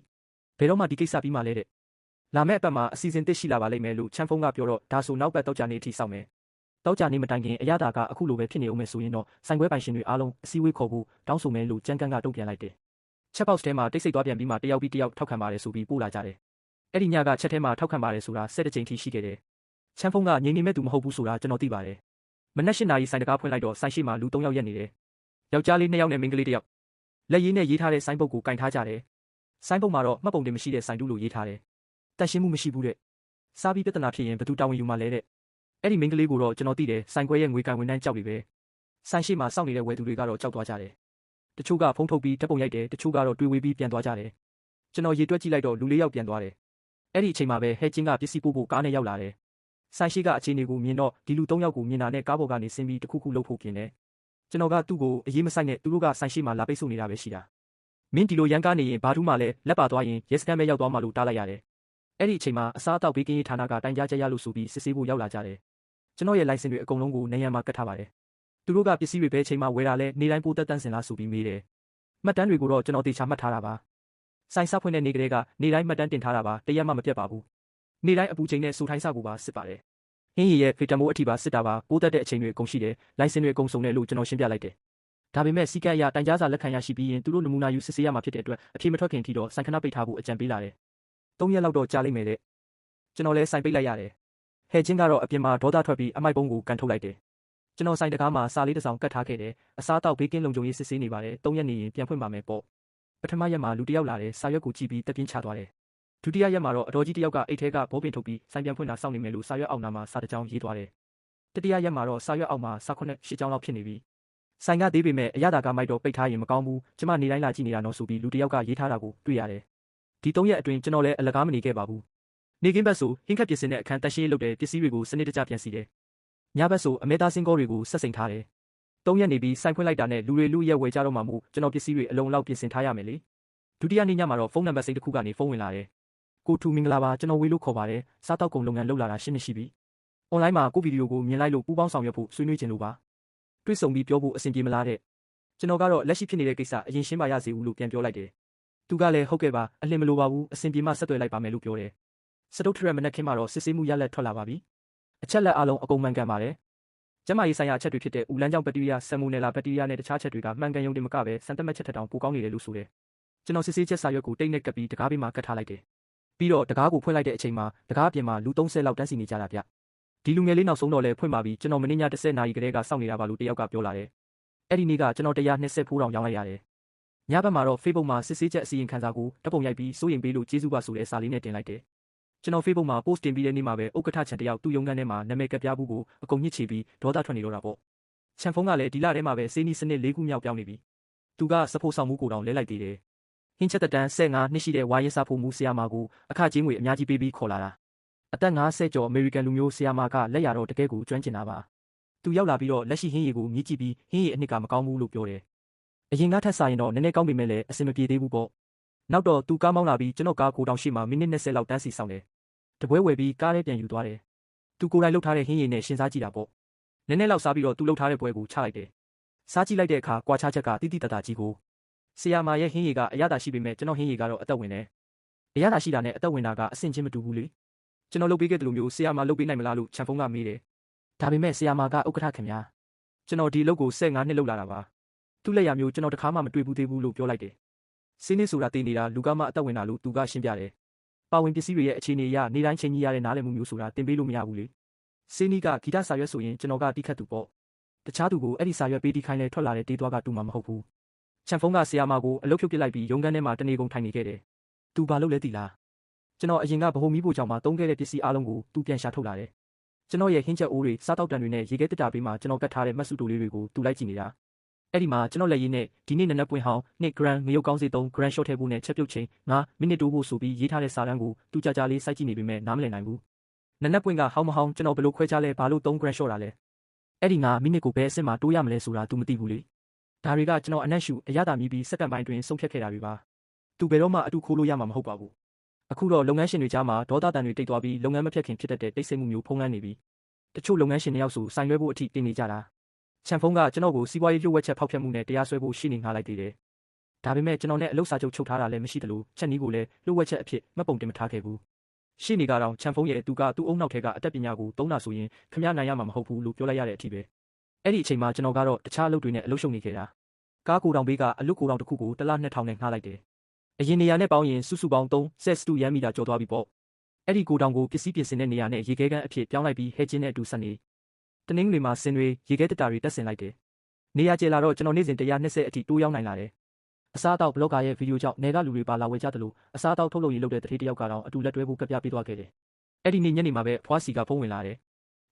ဘယ်တော့မှဒီကိစ္စပြီးမှလဲတဲ့လာမယ့်အပတ်မှာအစီအစဉ်သစ်ရှိလာပါလိမ့်မယ်လို့ချမ်းဖုံးကပြောတော့ဒါဆိုနောက်ပတ်တောက်ကြနေအထိစောင့်မယ်တောက်ကြနေမတိုင်ခင်အရသာကအခုလိုပဲဖြစ်နေအောင်မယ်ဆိုရင်တော့ဆိုင်ခွဲပိုင်ရှင်တွေအားလုံးအစည်းအဝေးခေါ်ဖို့တောင်းဆိုမယ်လို့ကျန်းကန်ကတုံ့ပြန်လိုက်တယ်ချက်ပေါက်ထဲမှာတိတ်ဆိတ်သွားပြန်ပြီးမှတယောက်ပြီးတယောက်ထောက်ခံပါတယ်ဆိုပြီးပို့လာကြတယ်အဲ့ဒီညကချက်ထဲမှာထောက်ခံပါတယ်ဆိုတာ7ကြိမ်ထိရှိခဲ့တယ်ချမ်းဖုံးကငြိမ်နေမဲ့သူမဟုတ်ဘူးဆိုတာကျွန်တော်သိပါတယ်မနက်8နာရီဆိုင်တကားဖွင့်လိုက်တော့ဆိုင်ရှိမှာလူ3ယောက်ရက်နေတယ်ယောက်ျားလေး2ယောက်နဲ့မိန်းကလေး1ယောက်လက်ရည်နဲ့ရေးထားတဲ့ဆိုင်းပုတ်ကိုကင်ထားကြတယ်ဆိုင်းပုတ်မှာတော့မှတ်ပုံတင်မရှိတဲ့ဆိုင်တူးလို့ရေးထားတယ်တန်ရှင်းမှုမရှိဘူးတဲ့စားပြီးပြဿနာဖြစ်ရင်ဘယ်သူတာဝန်ယူမှလဲတဲ့အဲ့ဒီမိန်းကလေးကိုတော့ကျွန်တော်သိတယ်ဆိုင်ခွဲရဲ့ငွေကန်ဝန်ထမ်းကြောက်ပြီပဲဆိုင်ရှိမှာစောင့်နေတဲ့ဝယ်သူတွေကတော့ကြောက်သွားကြတယ်တချို့ကဖုံးထုတ်ပြီးဓာတ်ပုံရိုက်တယ်တချို့ကတော့တွေးဝေးပြီးပြန်သွားကြတယ်ကျွန်တော်ရေတွက်ကြည့်လိုက်တော့လူ4ယောက်ပြန်သွားတယ်အဲ့ဒီအချိန်မှာပဲဟဲချင်းကပစ္စည်းပို့ဖို့ကားနဲ့ရောက်လာတယ်ဆိုင်ရှိကအခြေအနေကိုမြင်တော့ဒီလူ3ယောက်ကိုမြင်တာနဲ့ကားပေါ်ကနေဆင်းပြီးတခုခုလှုပ်ဖို့ပြင်တယ်ကျွန်တော်ကသူ့ကိုအရေးမဆိုင်နဲ့သူတို့ကဆိုင်ရှိမှာလာပိတ်ဆို့နေတာပဲရှိတာမင်းဒီလိုရန်ကားနေရင်ဘာထူးမှလဲလက်ပါသွားရင်ရဲစခန်းပဲရောက်သွားမှလို့တားလိုက်ရတယ်အဲ့ဒီအချိန်မှာအစားအသောက်ဘေးကင်းရေးဌာနကတိုင်ကြားချက်ရလို့ဆိုပြီးစစ်ဆေးဖို့ရောက်လာကြတယ်ကျွန်တော်ရဲ့လိုင်စင်တွေအကုန်လုံးကိုနေရန်မှာကတ်ထားပါတယ်သူတို့ကပစ္စည်းတွေပဲချိန်မှာဝယ်တာလဲနေတိုင်းပိုးသက်တန်းစင်လားဆိုပြီးမေးတယ်မှတ်တမ်းတွေကိုတော့ကျွန်တော်သေချာမှတ်ထားတာပါဆိုင်စားဖွင့်တဲ့နေကလေးကနေတိုင်းမှတ်တမ်းတင်ထားတာပါတရက်မှမပြတ်ပါဘူးနေတိုင်းအပူချိန်နဲ့စူထိုင်းစကိုပါစစ်ပါတယ်ဟင်းရည်ရဲ့ဗီတာမိုအထိပါစစ်တာပါပိုးသက်တဲ့အချိန်တွေအကုန်ရှိတယ်လိုင်စင်တွေအကုန်စုံတယ်လို့ကျွန်တော်ရှင်းပြလိုက်တယ်ဒါပေမဲ့စီကံအရတိုင်ကြားစာလက်ခံရရှိပြီးရင်သူတို့နမူနာယူစစ်ဆေးရမှာဖြစ်တဲ့အတွက်အပြေမထွက်ခင်ထိတော့ဆိုင်ခဏပိတ်ထားဖို့အကြံပေးလာတယ်3ရက်လောက်တော့ကြာလိမ့်မယ်တဲ့ကျွန်တော်လည်းဆိုင်ပိတ်လိုက်ရတယ်ဟဲချင်းကတော့အပြင်မှာဒေါသထွက်ပြီးအမိုက်ပုံးကိုကန်ထုတ်လိုက်တယ်ကျွန်တော်ဆိုင်တကားမှာစာလေးတစ်စောင်ကတ်ထားခဲ့တယ်အစားတောက်ဘေးကင်းလုံခြုံရေးစစ်ဆေးနေပါတယ်3ရက်နေရင်ပြန်ဖွင့်ပါမယ်ပေါ့ပထမရက်မှာလူတစ်ယောက်လာတယ်စာရွက်ကိုကြည့်ပြီးတက်ပြင်းချသွားတယ်ဒုတိယရက်မှာတော့အတော်ကြီးတစ်ယောက်ကအိတ်ထဲကဘောပင်ထုတ်ပြီးဆိုင်ပြန်ဖွင့်တာစောင့်နေမယ်လို့စာရွက်အောက်နာမှာစာတစ်ကြောင်းရေးသွားတယ်တတိယရက်မှာတော့စာရွက်အောက်မှာစာ9 10ကြောင်းလောက်ဖြစ်နေပြီဆိုင်ကသေးပေမဲ့အရသာကမိုက်တော့ပိတ်ထားရင်မကောင်းဘူးကျမနေတိုင်းလာကြည့်နေတာနော်ဆိုပြီးလူတစ်ယောက်ကရေးထားတာကိုတွေ့ရတယ်ဒီ3ရက်အတွင်းကျွန်တော်လည်းအလကားမနေခဲ့ပါဘူးနေကင်းဘက်ဆိုဟင်းခတ်ပြင်ဆင်တဲ့အခန်းတရှင်းလုပ်တဲ့ပစ္စည်းတွေကိုစနစ်တကျပြန်စီတယ်ညဘက်ဆိုအမဲသားစင်ကောတွေကိုဆက်စိန်ထားတယ်3ရက်နေပြီးဆိုင်ဖွင့်လိုက်တာနဲ့လူတွေလူရက်ဝယ်ကြတော့မှမို့ကျွန်တော်ပစ္စည်းတွေအလုံးလောက်ပြင်ဆင်ထားရမယ်လေဒုတိယနေ့ညမှာတော့ဖုန်းနံပါတ်စိတ်တစ်ခုကနေဖုန်းဝင်လာတယ်ကိုထူမင်္ဂလာပါကျွန်တော်ဝေးလို့ခေါ်ပါတယ်စားတောက်ကုန်လုပ်ငန်းလုပ်လာတာရှင်းနေရှိပြီအွန်လိုင်းမှာကိုဗီဒီယိုကိုမြင်လိုက်လို့ပူးပေါင်းဆောင်ရွက်ဖို့ဆွေးနွေးခြင်းလို့ပါတွေ့ဆုံပြီးပြောဖို့အဆင်ပြေမလားတဲ့ကျွန်တော်ကတော့လက်ရှိဖြစ်နေတဲ့ကိစ္စအရင်ရှင်းပါရစေဦးလို့ပြန်ပြောလိုက်တယ်သူကလည်းဟုတ်ကဲ့ပါအလင်းမလိုပါဘူးအဆင်ပြေမှဆက်သွယ်လိုက်ပါမယ်လို့ပြောတယ်စတုတ်ထရက်မနက်ခင်းမှာတော့စစ်ဆေးမှုရလက်ထွက်လာပါပြီအချက်လက်အလုံးအကုန်မှန်ကန်ပါတယ်ကျန်းမာရေးဆိုင်ရာအချက်တွေဖြစ်တဲ့ဦးလန်းကြောင့်ဘက်တီးရီးယားဆယ်မူနယ်လာဘက်တီးရီးယားနဲ့တခြားချက်တွေကမှန်ကန်ရုံတင်မကပဲစံတက်မဲ့ချက်ထက်တောင်ပိုကောင်းနေတယ်လို့ဆိုတယ်ကျွန်တော်စစ်ဆေးချက်စာရွက်ကိုတိတ်နဲ့ကပ်ပြီးတကားဘေးမှာကတ်ထားလိုက်တယ်ပြီးတော့တကားကိုဖွင့်လိုက်တဲ့အချိန်မှာတကားအပြင်မှာလူ30လောက်တန်းစီနေကြတာဗျဒီလူငယ်လေးနောက်ဆုံးတော့လဲဖွင့်ပါပြီကျွန်တော်မင်းည10နာရီကလေးကစောင့်နေတာပါလို့တယောက်ကပြောလာတယ်အဲ့ဒီနေ့ကကျွန်တော်120ဖိုးတောင်ရောင်းလိုက်ရတယ်ညဘက်မှာတော့ Facebook မှာစစ်ဆေးချက်အစီရင်ခံစာကိုဓာတ်ပုံရိုက်ပြီးစိုးရင်ပေးလို့ကျေးဇူးပါဆိုတဲ့စာလေးနဲ့တင်လိုက်တယ်ကျွန်တော် Facebook မှာ post တင်ပြီးတဲ့နေ့မှာပဲဥက္ကဋ္ဌချန်တယောက်သူ့ရုံးခန်းထဲမှာနာမည်ကပ်ပြားဘူးကိုအကုန်ညှစ်ချပြီးဒေါသထွက်နေတော့တာပေါ့ချန်ဖုန်းကလည်းဒီလထဲမှာပဲစေးနီးစနစ်၄ခုမြောက်ပြောင်းနေပြီသူကစဖို့ဆောင်မှုကိုတောင်လဲလိုက်သေးတယ်ဟင်းချက်တန်း15နှစ်ရှိတဲ့ဝါရင်စားဖို့မူဆရာမကိုအခကြေးငွေအများကြီးပေးပြီးခေါ်လာတာအသက်50ကျော်အမေရိကန်လူမျိုးဆရာမကလက်ရတော့တကယ်ကိုကျွမ်းကျင်တာပါသူရောက်လာပြီးတော့လက်ရှိဟင်းရည်ကိုမြည်ကြည့်ပြီးဟင်းရည်အနှစ်ကမကောင်းဘူးလို့ပြောတယ်အရင်ကထက်စားရင်တော့နည်းနည်းကောင်းပေမဲ့လည်းအဆင်မပြေသေးဘူးပေါ့နောက်တော့သူကားမောင်းလာပြီးကျွန်တော်ကားကိုတောင်ရှိမှမိနစ်20လောက်တန်းစီဆောင်တယ်တပွဲဝယ်ပြီးကားထဲပြန်ယူသွားတယ်သူကိုယ်တိုင်လှုပ်ထားတဲ့ဟင်းရည်နဲ့ရှင်းစားကြည့်တာပေါ့နည်းနည်းလောက်စားပြီးတော့သူလှုပ်ထားတဲ့ပွဲကိုချလိုက်တယ်စားကြည့်လိုက်တဲ့အခါကွာခြားချက်ကတိတိတတ်တာကြီးကိုဆရာမရဲ့ဟင်းရည်ကအရသာရှိပေမဲ့ကျွန်တော်ဟင်းရည်ကတော့အသက်ဝင်တယ်အရသာရှိတာနဲ့အသက်ဝင်တာကအဆင်ချင်းမတူဘူးလေကျွန်တော်လုပ်ပေးခဲ့တယ်လို့မျိုးဆရာမလုပ်ပေးနိုင်မလားလို့ချန်ဖုန်းကမေးတယ်ဒါပေမဲ့ဆရာမကဥက္ကဋ္ဌခင်ဗျာကျွန်တော်ဒီအလုပ်ကို15နှစ်လုပ်လာတာပါသူ့လက်ရမျိုးကျွန်တော်တခါမှမတွေ့ဘူးသေးဘူးလို့ပြောလိုက်တယ်စင်းနေဆိုတာသိနေတာလူကမှအသက်ဝင်တာလို့သူကရှင်းပြတယ်ပါဝင်ပစ္စည်းတွေရဲ့အခြေအနေအရနေတိုင်းချိန်ကြီးရတဲ့နားလည်မှုမျိုးဆိုတာတင်ပေးလို့မရဘူးလေစင်းနီကဂီတစာရွက်ဆိုရင်ကျွန်တော်ကတိခတ်သူပေါ့တခြားသူကိုအဲ့ဒီစာရွက်ပေးတီးခိုင်းလဲထွက်လာတဲ့တေးသွားကတူမှာမဟုတ်ဘူးချန်ဖုန်းကဆရာမကိုအလုပ်ဖြုတ်ပစ်လိုက်ပြီးရုံးခန်းထဲမှာတနေကုန်ထိုင်နေခဲ့တယ်သူဘာလုပ်လဲသိလားကျွန်တော်အရင်ကဗဟိုမီးဖို့ကြောင့်မှသုံးခဲ့တဲ့ပစ္စည်းအလုံးကိုသူပြန်ရှာထုတ်လာတယ်ကျွန်တော်ရဲ့ဟင်းချက်အိုးတွေစားတောက်တံတွေနဲ့ရေခဲတစ်တာပေးမှကျွန်တော်ကတ်ထားတဲ့မတ်စုတိုလေးတွေကိုသူလိုက်ကြည့်နေတာအဲ့ဒီမှာကျွန်တော်လက်ရည်နဲ့ဒီနေ့နနက်ပွင့်ဟောင်း2 gram ငရုတ်ကောင်းစီ3 gram short ထည့်ဖို့နဲ့ချက်ပြုတ်ချိန်9မိနစ်တိုးဖို့ဆိုပြီးရေးထားတဲ့စာတမ်းကိုသူကြာကြာလေးစိုက်ကြည့်နေပေမဲ့နားမလည်နိုင်ဘူးနနက်ပွင့်ကဟောင်းမဟောင်းကျွန်တော်ဘယ်လိုခွဲခြားလဲဘာလို့3 gram short တာလဲ အဲ့ဒီငါမိနစ်ကိုဘယ်အဆင့်မှာတိုးရမလဲဆိုတာ तू မသိဘူးလေဒါတွေကကျွန်တော်အနက်ရှူအရသာမြည်ပြီးစက္ကန့်ပိုင်းတွင်ဆုံးဖြတ်ခဲ့တာတွေပါ तू ဘယ်တော့မှအတူခိုးလို့ရမှာမဟုတ်ပါဘူးအခုတော့လုပ်ငန်းရှင်တွေကြားမှာဒေါသတန်တွေတိတ်သွားပြီးလုပ်ငန်းမဖြတ်ခင်ဖြစ်တတ်တဲ့တိတ်ဆိတ်မှုမျိုးဖုံးလွှမ်းနေပြီတချို့လုပ်ငန်းရှင်တွေရောက်ဆိုဆိုင်လွှဲဖို့အထိတင်နေကြတာချန်ဖုန်းကကျွန်တော်ကိုစီးပွားရေးလျှို့ဝှက်ချက်ဖောက်ဖျက်မှုနဲ့တရားစွဲဖို့ရှိနေငှားလိုက်သေးတယ်ဒါပေမဲ့ကျွန်တော်နဲ့အလုပ်စာချုပ်ချုပ်ထားတာလည်းမရှိသလိုချက်နီးကိုလည်းလျှို့ဝှက်ချက်အဖြစ်မှတ်ပုံတင်မထားခဲ့ဘူးရှိနေကတော့ချန်ဖုန်းရဲ့သူ့အုံနောက်ထဲကအတတ်ပညာကိုသုံးတာဆိုရင်ခမရနိုင်ရမှာမဟုတ်ဘူးလို့ပြောလိုက်ရတဲ့အထိပဲအဲ့ဒီအချိန်မှာကျွန်တော်ကတော့တခြားအလုပ်တွေနဲ့အလုပ်ရှုပ်နေခဲ့တာကားကိုတောင်ဘေးကအလုပ်ကိုတောင်တစ်ခုကိုတစ်လ2000နဲ့ငှားလိုက်တယ်အရင်နေရာနဲ့ပေါင်းရင်စုစုပေါင်း3 set 2ရမ်းမီတာကျော်သွားပြီပေါ့အဲ့ဒီကိုတောင်ကိုပစ္စည်းပြင်ဆင်တဲ့နေရာနဲ့ရေခဲကန်းအဖြစ်ပြောင်းလိုက်ပြီးဟဲကျင်းနဲ့အတူဆက်နေတနင်္ဂနွေမှာဆင်တွေရေခဲတက်တာတွေတက်ဆင်လိုက်တယ်နေရာကျလာတော့ကျွန်တော်နေ့စဉ်120အထိတိုးရောက်နိုင်လာတယ်အစားအသောက်ဘလော့ဂါရဲ့ဗီဒီယိုကြောင့်နေကလူတွေပါလာဝယ်ကြတယ်လို့အစားအသောက်ထုတ်လုပ်ရေးလုပ်တဲ့တတိတယောက်ကတော့အတူလက်တွဲဖို့ကပြပေးသွားခဲ့တယ်အဲ့ဒီနေ့ညနေမှာပဲအဖွားစီကဖုန်းဝင်လာတယ်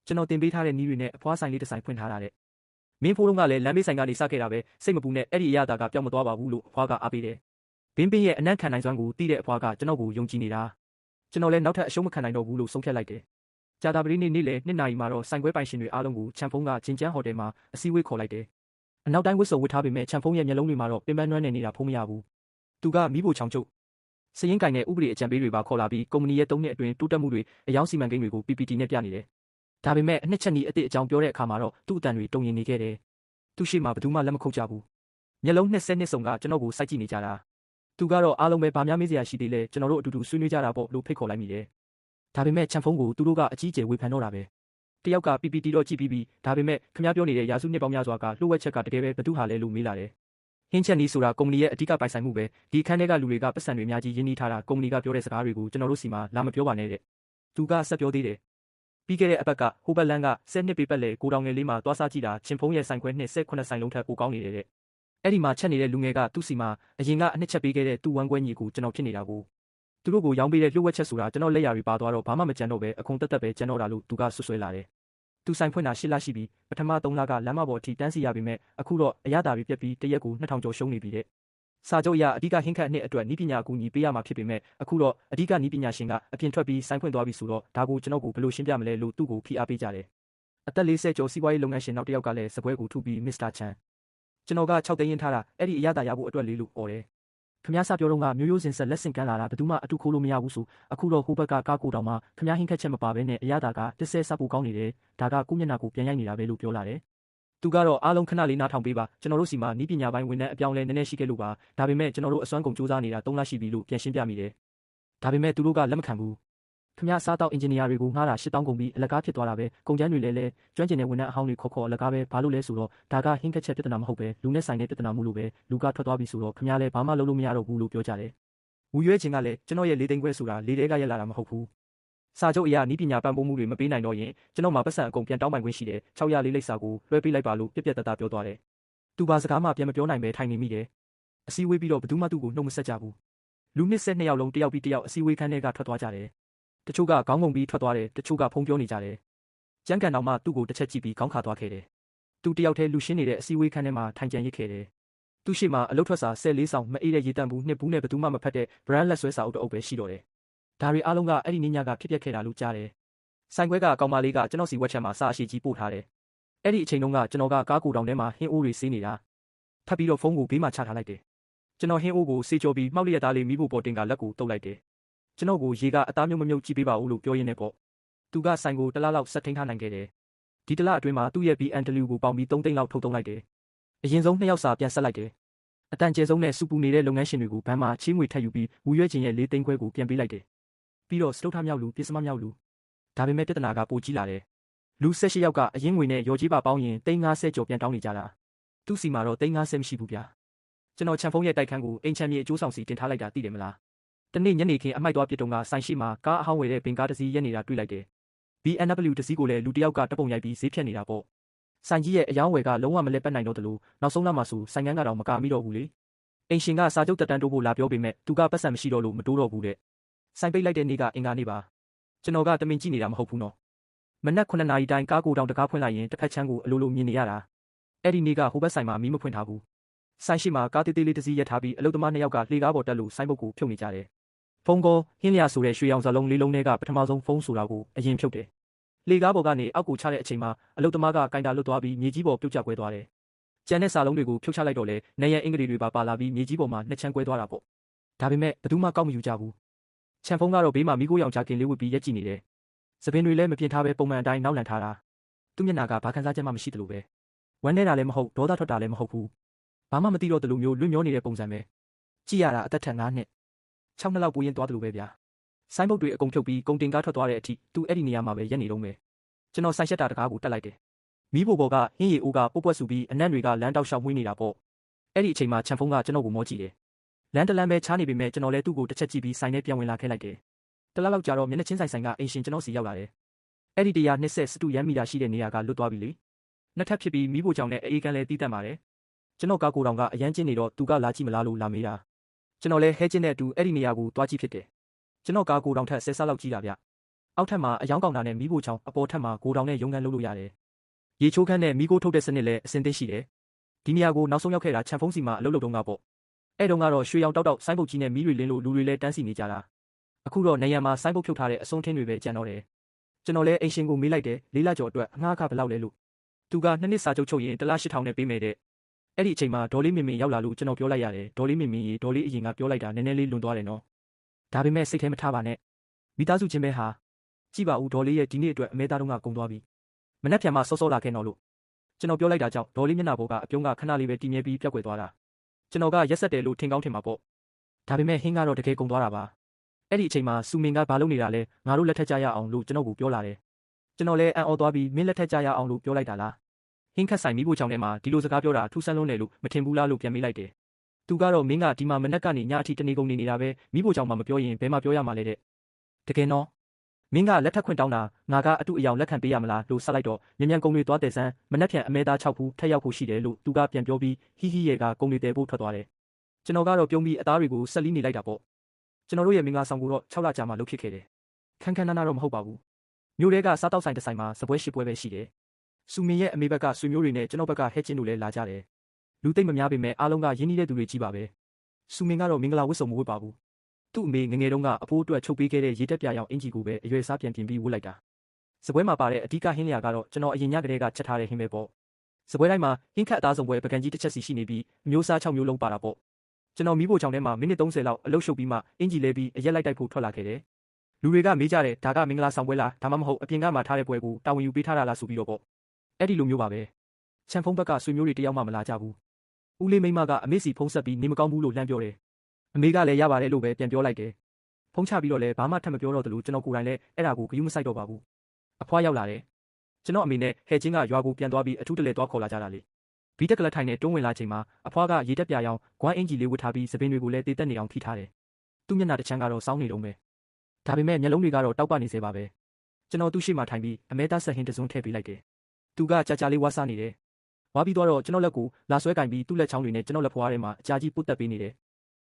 ကျွန်တော်တင်ပေးထားတဲ့နီးတွေနဲ့အဖွားဆိုင်လေးတစ်ဆိုင်ဖွင့်ထားတာတဲ့မင်းဖိုးလုံးကလည်းလမ်းမေးဆိုင်ကနေစခဲ့တာပဲစိတ်မပူနဲ့အဲ့ဒီအရာတာကပျောက်မသွားပါဘူးလို့အဖွားကအားပေးတယ်ဘင်းရဲ့အနံ့ခံနိုင်စွမ်းကိုသိတဲ့အဖွားကကျွန်တော်ကိုယုံကြည်နေတာကျွန်တော်လည်းနောက်ထပ်အရှုံးမခံနိုင်တော့ဘူးလို့ဆုံးဖြတ်လိုက်တယ်ကြာတာပတိနေ့နေ့လယ်2 နာရီမှာတော့ဆိုင်ခွဲပိုင်ရှင်တွေအားလုံးကိုချန်ဖုန်းကဂျင်ကျန်းဟိုတယ်မှာအစည်းအဝေးခေါ်လိုက်တယ်အနောက်တိုင်းဝစ်စုံဝတ်ထားပေမဲ့ချန်ဖုန်းရဲ့မျက်လုံးတွေမှာတော့ပင်ပန်းနွမ်းနေနေတာဖုံးမရဘူးသူကမိဖို့ချောင်ချုပ်စရင်ကင်တဲ့ဥပဒေအကြံပေးတွေပါခေါ်လာပြီးကုမ္ပဏီရဲ့3နှစ်အတွင်းတိုးတက်မှုတွေအယောင်စီမံကိန်းတွေကို PPT နဲ့ပြနေတယ်ဒါပေမဲ့အနှစ်ချက်နီးအစ်အကြောင်းပြောတဲ့အခါမှာတော့သူ့အတန်တွေတုံရင်နေခဲ့တယ်သူရှိမှဘယ်သူမှလက်မခုပ်ကြဘူးမျက်လုံး20နှစ်စုံကကျွန်တော်ကိုစိုက်ကြည့်နေကြတာသူကတော့အားလုံးပဲဗာများမေးစရာရှိသေးလဲကျွန်တော်တို့အတူတူဆွေးနွေးကြတာပေါ့လို့ဖိတ်ခေါ်လိုက်မိတယ်ဒါပေမဲ့ချန်ဖုန်းကိုသူတို့ကအကြီးအကျယ်ဝေဖန်တော့တာပဲတယောက်က PPT တော့ကြည့်ပြီးဒါပေမဲ့ခင်ဗျားပြောနေတဲ့ရာစုနှစ်ပေါင်းများစွာကလှုပ်ဝက်ချက်ကတကယ်ပဲဘသူဟာလဲလို့မေးလာတယ်ဟင်းချက်နီးဆိုတာကုမ္ပဏီရဲ့အဓိကပိုင်ဆိုင်မှုပဲဒီအခန်းထဲကလူတွေကပတ်စံတွေအများကြီးရင်းနှီးထားတာကုမ္ပဏီကပြောတဲ့စကားတွေကိုကျွန်တော်တို့စီမှာလာမပြောပါနဲ့တဲ့သူကဆက်ပြောသေးတယ်ပြီးခဲ့တဲ့အပတ်ကဟိုဘက်လန်းက10နှစ်ပေးပတ်လေကိုတောင်ငယ်လေးမှာသွားစားကြည့်တာချင်ဖုန်းရဲ့ဆိုင်ခွဲနဲ့18ဆိုင်လုံးထက်ပိုကောင်းနေတယ်တဲ့အဲ့ဒီမှာချက်နေတဲ့လူငယ်ကသူ့စီမှာအရင်ကအနှစ်ချက်ပေးခဲ့တဲ့သူ့ဝမ်းကွဲညီကိုကျွန်တော်ဖြစ်နေတာကိုသူတို့ကိုရောင်းပေးတဲ့လျှို့ဝှက်ချက်ဆိုတာကျွန်တော်လက်ရာတွေပါသွားတော့ဘာမှမကြံတော့ပဲအခုံတက်တက်ပဲကြံတော့တာလို့သူကဆွဆွဲလာတယ်သူဆိုင်ဖွင့်တာ10လရှိပြီပထမ3လကလမ်းမပေါ်အထိတန်းစီရပြီမဲ့အခုတော့အရသာတွေပြက်ပြီးတရက်ကို2000ကျော်ရှုံးနေပြီတဲ့စာချုပ်အရအဓိကဟင်းခတ်နှစ်အတွက်နီးပညာအကူအညီပေးရမှာဖြစ်ပေမဲ့အခုတော့အဓိကနီးပညာရှင်ကအပြင်ထွက်ပြီးဆိုင်ဖွင့်သွားပြီဆိုတော့ဒါကိုကျွန်တော်ကိုဘယ်လိုရှင်းပြမလဲလို့သူ့ကိုဖိအားပေးကြတယ်အသက်40ကျော်စီးပွားရေးလုပ်ငန်းရှင်နောက်တစ်ယောက်ကလည်းစပွဲကိုထုပြီးမစ္စတာချန်ကျွန်တော်က6သိန်းရင်းထားတာအဲ့ဒီအရသာရဖို့အတွက်လေးလို့អော်တယ်ခင်ဗျားစပြောတော့ကမျိုးရိုးစင်ဆက်လက်ဆင့်ကမ်းလာတာဘယ်သူမှအတူခိုးလို့မရဘူးဆိုအခုတော့ဟိုဘက်ကကားကိုတောင်မှခင်ဗျားဟင်းခက်ချက်မပါဘဲနဲ့အရသာကတစ်ဆယ်စပူကောင်းနေတယ်ဒါကကိုမျက်နှာကိုပြန်ရိုက်နေတာပဲလို့ပြောလာတယ်သူကတော့အားလုံးခဏလေးနားထောင်ပေးပါကျွန်တော်တို့စီမှာနီးပညာပိုင်းဝန်ထမ်းအပြောင်းလဲနည်းနည်းရှိခဲ့လို့ပါဒါပေမဲ့ကျွန်တော်တို့အစွမ်းကုန်စူးစမ်းနေတာ3လရှိပြီလို့ပြန်ရှင်းပြမိတယ်ဒါပေမဲ့သူတို့ကလက်မခံဘူးခင်ဗျားစားတော့အင်ဂျင်နီယာတွေကိုငှားတာ8000ကုန်ပြီးအလကားဖြစ်သွားတာပဲကုန်ကျန်းတွေလည်းကျွမ်းကျင်တဲ့ဝန်ထမ်းအဟောင်းတွေခေါ်အလကားပဲဘာလို့လဲဆိုတော့ဒါကဟင်းခက်ချက်ပြဿနာမဟုတ်ပဲလူနဲ့ဆိုင်တဲ့ပြဿနာမှုလို့ပဲလူကထွက်သွားပြီဆိုတော့ခင်ဗျားလည်းဘာမှလုပ်လို့မရတော့ဘူးလို့ပြောကြတယ်ဝူရွဲချင်းကလည်းကျွန်တော်ရဲ့၄သိန်းခွဲဆိုတာ၄တဲကရက်လာတာမဟုတ်ဘူးစာချုပ်အရာနီးပညာပံ့ပိုးမှုတွေမပေးနိုင်တော့ရင်ကျွန်တော်မှာပတ်စံအကုန်ပြန်တောင်းပန်ခွင့်ရှိတယ်604လိပ်စာကိုလွှဲပေးလိုက်ပါလို့ပြက်တက်ပြောသွားတယ်သူဘာစကားမှပြန်မပြောနိုင်ပဲထိုင်နေမိတယ်အစည်းအဝေးပြီးတော့ဘယ်သူမှသူ့ကိုနှုတ်မဆက်ကြဘူးလူ22ယောက်လုံးတယောက်ပြီးတယောက်အစည်းအဝေးခန်းထဲကထွက်သွားကြတယ်တချို့ကခေါင်းငုံပြီးထွက်သွားတယ်တချို့ကဖုံးပြောနေကြတယ်ကျန်းကန်တော်မှသူ့ကိုတစ်ချက်ကြည့်ပြီးခေါင်းခါသွားခဲ့တယ်သူတယောက်တည်းလူရှင်းနေတဲ့အစည်းအဝေးခန်းထဲမှာထိုင်ကြံရစ်ခဲ့တယ်သူရှိမှအလုတ်ထွက်စာ14ဆောင်မအေးတဲ့ရေတန့်ဘူးနှစ်ဘူးနဲ့ဘသူမှမဖတ်တဲ့ brand လက်ဆွဲစာအုပ်တအုပ်ပဲရှိတော့တယ်ဒါတွေအားလုံးကအဲ့ဒီနေ့ညကဖြစ်ပျက်ခဲ့တာလို့ကြားတယ်ဆိုင်ခွဲကကောင်မလေးကကျွန်တော်စီဝက်ချက်မှာစာအရှိကြီးပို့ထားတယ်အဲ့ဒီအချိန်တုန်းကကျွန်တော်ကကားကိုတောင်ထဲမှာဟင်းအိုးတွေဆေးနေတာထပ်ပြီးတော့ဖုန်းကိုဘေးမှာချထားလိုက်တယ်ကျွန်တော်ဟင်းအိုးကိုဆေးကြောပြီးမှောက်လျက်သားလေးမိဖို့ပေါ်တင်ကလက်ကိုတုပ်လိုက်တယ်ကျွန်တော်ကိုရေကအသားမြုပ်မမြုပ်ကြည့်ပေးပါဦးလို့ပြောရင်းနဲ့ပေါ့သူကဆိုင်ကိုတစ်လလောက်ဆက်ထိန်းထားနိုင်ခဲ့တယ်ဒီတစ်လအတွင်းမှာသူ့ရဲ့ BMW ကိုပေါင်ပြီး3သိန်းလောက်ထုတ်သုံးလိုက်တယ်အရင်ဆုံး2ယောက်စာပြန်ဆက်လိုက်တယ်အတန်ကျဲဆုံးနဲ့စူပူနေတဲ့လုပ်ငန်းရှင်တွေကိုဘဏ်မှာချေးငွေထပ်ယူပြီးဝူရွက်ချင်းရဲ့4သိန်းခွဲကိုပြန်ပေးလိုက်တယ်ပြီးတော့စတုထမြောက်လူပစ္စမမြောက်လူဒါပေမဲ့ပြဿနာကပိုကြီးလာတယ်လူ18ယောက်ကအရင်ငွေနဲ့ရော်ကြီးပါပေါင်းရင်350ကျော်ပြန်တောင်းနေကြတာသူ့စီမှာတော့350မရှိဘူးဗျာကျွန်တော်ချန်ဖုန်းရဲ့တိုက်ခန်းကိုအိမ်ချမ်းမြေအကျိုးဆောင်စီတင်ထားလိုက်တာသိတယ်မလားတနေ့ညနေခင်းအမိုက်သွားပြစ်တုံကဆိုင်ရှိမှာကားအဟောင်းဝယ်တဲ့ဘင်ကားတစ်စီးရက်နေတာတွေ့လိုက်တယ် BMW တစ်စီးကိုလည်းလူတစ်ယောက်ကတပုံရိုက်ပြီးဈေးဖြတ်နေတာပေါ့ဆိုင်ကြီးရဲ့အယောင်းဝယ်ကလုံးဝမလဲပတ်နိုင်တော့တယ်လို့နောက်ဆုံးလမှာဆိုဆိုင်ကန်းကတော့မကာမိတော့ဘူးလေအိမ်ရှင်ကစာချုပ်တက်တန်းတိုးဖို့လာပြောပေမဲ့သူကပတ်စံမရှိတော့လို့မတိုးတော့ဘူးတဲ့ဆိုင်ပိတ်လိုက်တဲ့နေ့ကအင်္ဂါနေ့ပါကျွန်တော်ကတမင်ကြည့်နေတာမဟုတ်ဘူးနော်မနက်9နာရီတိုင်းကားကိုတောင်တကားဖွင့်လိုက်ရင်တစ်ဖက်ချမ်းကိုအလိုလိုမြင်နေရတာအဲ့ဒီနေ့ကဟိုဘက်ဆိုင်မှာမီးမဖွင့်ထားဘူးဆိုင်ရှိမှာကားတေးသေးလေးတစ်စီးရပ်ထားပြီးအလုတ်သမား2ယောက်ကလှေကားပေါ်တက်လို့ဆိုင်းဘုတ်ကိုဖြုတ်နေကြတယ်ဖုန်းကောဟင်းလျာဆိုတဲ့ရွှေရောင်စလုံးလေးလုံးထဲကပထမဆုံးဖုန်းဆိုတာကိုအရင်ဖြုတ်တယ် လေကားပေါ်ကနေအောက်ကိုချတဲ့အချိန်မှာအလုတ်သမားကကင်တာလွတ်သွားပြီးမြေကြီးပေါ်ပြုတ်ကျကွဲသွားတယ်။ကျန်တဲ့စာလုံးတွေကိုဖြုတ်ချလိုက်တော့လေနေရန်အင်္ဂလိပ်တွေပါလာပြီးမြေကြီးပေါ်မှာနှစ်ချမ်းကွဲသွားတာပေါ့။ဒါပေမဲ့ဘယ်သူမှကောက်မယူကြဘူး။ချန်ဖုံးကတော့ဘေးမှာမိခိုးရောင်ချကင်လေးဝတ်ပြီးရက်ကြည့်နေတယ်။စပင်တွေလည်းမပြင်းထားပဲပုံမှန်အတိုင်းနောက်လန်ထားတာ။သူ့မျက်နှာကဘာခံစားချက်မှမရှိသလိုပဲ။ဝမ်းနေတာလည်းမဟုတ်ဒေါသထွက်တာလည်းမဟုတ်ဘူး။ဘာမှမသိတော့တလူမျိုးလွတ်မျောနေတဲ့ပုံစံပဲ။ကြည့်ရတာအသက်ထက်9 နှစ်6 နှစ်လောက်ပိုးရင်သွားတယ်လို့ပဲဗျာ။ဆိုင်းဘုတ်တွေအကုန်ဖြုတ်ပြီးကုန်တင်ကားထွက်သွားတဲ့အထိသူအဲ့ဒီနေရာမှာပဲရက်နေတော့မယ်။ကျွန်တော်ဆိုင်ရှက်တာတကားကိုတက်လိုက်တယ်။မီးဘိုဘော်ကဟင်းရီအိုးကပုတ်ပွက်ဆူပြီးအနံ့တွေကလမ်းတောက်လျှောက်မွေးနေတာပေါ့။အဲ့ဒီအချိန်မှာချန်ဖုံးကကျွန်တော်ကိုမောကြည့်တယ်။လမ်းတလမ်းပဲချားနေပေမဲ့ကျွန်တော်လည်းသူ့ကိုတစ်ချက်ကြည့်ပြီးဆိုင်ထဲပြန်ဝင်လာခဲ့လိုက်တယ်။တလားလောက်ကြာတော့မျက်နှာချင်းဆိုင်ကအိမ်ရှင်ကျွန်တော်စီရောက်လာတယ်။အဲ့ဒီတရားနှစ်ဆက်စတူရမ်းမီတာရှိတဲ့နေရာကလွတ်သွားပြီလေ။နှစ်ထပ်ဖြစ်ပြီးမီးဘိုကြောင့်လည်းအေးကန်းလည်းတီးတတ်ပါတယ်။ကျွန်တော်ကားကိုတောင်ကအရန်ကျင်းနေတော့သူကလာကြည့်မလားလို့လာမေးတာ။ကျွန်တော်လည်းဟဲကျင်းတဲ့အတူအဲ့ဒီနေရာကိုတွားကြည့်ဖြစ်တယ်။ကျွန်တော်ကားကိုတောင်ထက်10ဆလောက်ကြီးတာဗျ။အောက်ထပ်မှာအယောင်ကောင်တာနဲ့မီးဘိုချောင်းအပေါ်ထပ်မှာကိုတောင်နဲ့ရုံကန်လုပ်လို့ရတယ်။ရေချိုးခန်းနဲ့မီးကိုထုတ်တဲ့စနစ်လည်းအစင်သိရှိတယ်။ဒီနေရာကိုနောက်ဆုံးရောက်ခဲ့တာချန်ဖုံးစီမှာအလုပ်လုပ်တုန်းကပေါ့။အဲ့တုန်းကတော့ရွှေရောင်တောက်ဆိုင်းပုတ်ကြီးနဲ့မီးတွေလင်းလို့လူတွေလည်းတန်းစီနေကြတာ။အခုတော့နေရံမှာဆိုင်းပုတ်ဖြုတ်ထားတဲ့အစွန်းထင်းတွေပဲကျန်တော့တယ်။ကျွန်တော်လည်းအိမ်ရှင်ကိုမေးလိုက်တယ်၄လကျော်အတွက်အငှားအခဘယ်လောက်လဲလို့သူက2 နှစ်စာချုပ်ရင်1 လ 8000နဲ့ပေးမယ်တဲ့။အဲ့ဒီအချိန်မှာဒေါ်လေးမင်မင်ရောက်လာလို့ကျွန်တော်ပြောလိုက်ရတယ်ဒေါ်လေးမင်မင်ရေဒေါ်လေးအရင်ကပြောလိုက်တာနည်းနည်းလေးလွန်သွားတယ်နော်။ဒါပေမဲ့စိတ်ထဲမထားပါနဲ့။မိသားစုချင်းပဲဟာကြည့်ပါဦးဒေါ်လေးရဲ့ဒီနေ့အတွက်အမဲသားတုံးကကုန်သွားပြီ။မနှက်ဖြန်မှစောစောလာခဲ့တော့လို့ကျွန်တော်ပြောလိုက်တာကြောင့်ဒေါ်လေးမျက်နှာပေါ်ကအပြုံးကခဏလေးပဲတည်မြဲပြီးပျောက်ကွယ်သွားတာ။ကျွန်တော်ကရက်ဆက်တယ်လို့ထင်ကောင်းထင်မှာပေါ့။ဒါပေမဲ့ဟင်းကတော့တကယ်ကုန်သွားတာပါ။အဲ့ဒီအချိန်မှာစူမင်ကဘာလုပ်နေတာလဲငါတို့လက်ထက်ကြရအောင်လို့ကျွန်တော်ကိုပြောလာတယ်။ကျွန်တော်လည်းအံ့ဩသွားပြီးမင်းလက်ထက်ကြရအောင်လို့ပြောလိုက်တာလား။ဟင်းခတ်ဆိုင်မိဖို့ချောင်းထဲမှာဒီလိုစကားပြောတာထူးဆန်းလွန်းတယ်လို့မထင်ဘူးလားလို့ပြန်မေးလိုက်တယ်။သူကတော့မင်းကဒီမှာမနက်ကနေညအထိတနေကုန်နေနေတာပဲမိဖို့ချောင်းမှာမပြောရင်ဘယ်မှာပြောရမှာလဲတဲ့။တကယ်နော်မင်းကလက်ထက်ခွင့်တောင်းတာငါကအတူအယောင်လက်ခံပေးရမလားလို့ဆက်လိုက်တော့မြန်ကုံတွေသွားတဲ့ဆန်းမနှက်ဖြန်အမဲသား6 ဖူးထက်ရောက်ဖို့ရှိတယ်လို့သူကပြန်ပြောပြီးဟီဟီရဲ့ကကုံတွေတဲဖို့ထွက်သွားတယ်ကျွန်တော်ကတော့ပြုံးပြီးအသားတွေကိုဆက်လီးနေလိုက်တာပေါ့ကျွန်တော်တို့ရဲ့မင်္ဂလာဆောင်ကိုတော့6 လကြာမှလုပ်ဖြစ်ခဲ့တယ်ခန်းခန်းနားနားတော့မဟုတ်ပါဘူးမြို့ထဲကစားတောက်ဆိုင်တစ်ဆိုင်မှာစပွဲရှိပွဲပဲရှိတယ်စူမင်ရဲ့အမေဘက်ကဆွေမျိုးတွေနဲ့ကျွန်တော်ဘက်ကဟဲချင်းတို့လည်းလာကြတယ်လူသိမ့်မများပေမဲ့အားလုံးကရင်းနှီးတဲ့သူတွေကြီးပါပဲစူမင်ကတော့မင်္ဂလာဝတ်စုံမဝတ်ပါဘူးသူ့အမေငငယ်တုန်းကအဖိုးအတွက်ချုပ်ပေးခဲ့တဲ့ရေတက်ပြရောင်အင်ဂျီကိုပဲအရွယ်စားပြန်ပြင်ပြီးဝတ်လိုက်တာစပွဲမှာပါတဲ့အဓိကဟင်းလျာကတော့ကျွန်တော်အရင်ညကတည်းကချက်ထားတဲ့ဟင်းပဲပေါ့စပွဲတိုင်းမှာဟင်းခတ်အသားစုံပွဲပကံကြီးတစ်ချက်စီရှိနေပြီးအမျိုးအစား6 မျိုးလုံးပါတာပေါ့ကျွန်တော်မီးဖိုချောင်းထဲမှာမိနစ်30လောက်အလုပ်ရှုပ်ပြီးမှအင်ဂျီလဲပြီးအရက်လိုက်တိုက်ဖို့ထွက်လာခဲ့တယ်လူတွေကမေးကြတယ်ဒါကမင်္ဂလာဆောင်ပွဲလားဒါမှမဟုတ်အပြင်ကမှထားတဲ့ပွဲကိုတာဝန်ယူပေးထားတာလားဆိုပြီးတော့ပေါ့အဲ့ဒီလိုမျိုးပါပဲချန်ဖုံးဘက်ကဆွေမျိုးတွေတယောက်မှမလာကြဘူးဦးလေးမိမကအမေစီဖုံးဆက်ပြီးနေမကောင်းဘူးလို့လှမ်းပြောတယ်အမေကလည်းရပါတယ်လို့ပဲပြန်ပြောလိုက်တယ်ဖုံးချပြီးတော့လည်းဘာမှထပ်မပြောတော့သလိုကျွန်တော်ကိုယ်တိုင်လည်းအဲ့ဒါကိုဂရုမစိုက်တော့ပါဘူးအဖွားရောက်လာတယ်ကျွန်တော်အမေနဲ့ဟဲချင်းကရွာကိုပြန်သွားပြီးအထူးတလဲသွားခေါ်လာကြတာလေဘီတက်ကလထိုင်နဲ့တွန်းဝင်လာချိန်မှာအဖွားကရေတက်ပြရောင်ဂွမ်းအင်ဂျီလေးဝတ်ထားပြီးစပင်းတွေကိုလည်းတေးတက်နေအောင်ထိထားတယ်သူ့မျက်နှာတစ်ချမ်းကတော့စောင်းနေတော့မယ်ဒါပေမဲ့မျက်လုံးတွေကတော့တောက်ပနေစေပါပဲကျွန်တော်သူ့ရှိမှထိုင်ပြီးအမဲသားဆက်ဟင်းတစုံထည့်ပေးလိုက်တယ်သူကကြာကြာလေးဝါးစားနေတယ်ဝါပြီးတော့ကျွန်တော်လက်ကိုလာဆွဲကင်ပြီးသူ့လက်ချောင်းတွေနဲ့ကျွန်တော်လက်ဖွားထဲမှာအကြာကြီးပုတ်တက်ပေးနေတယ်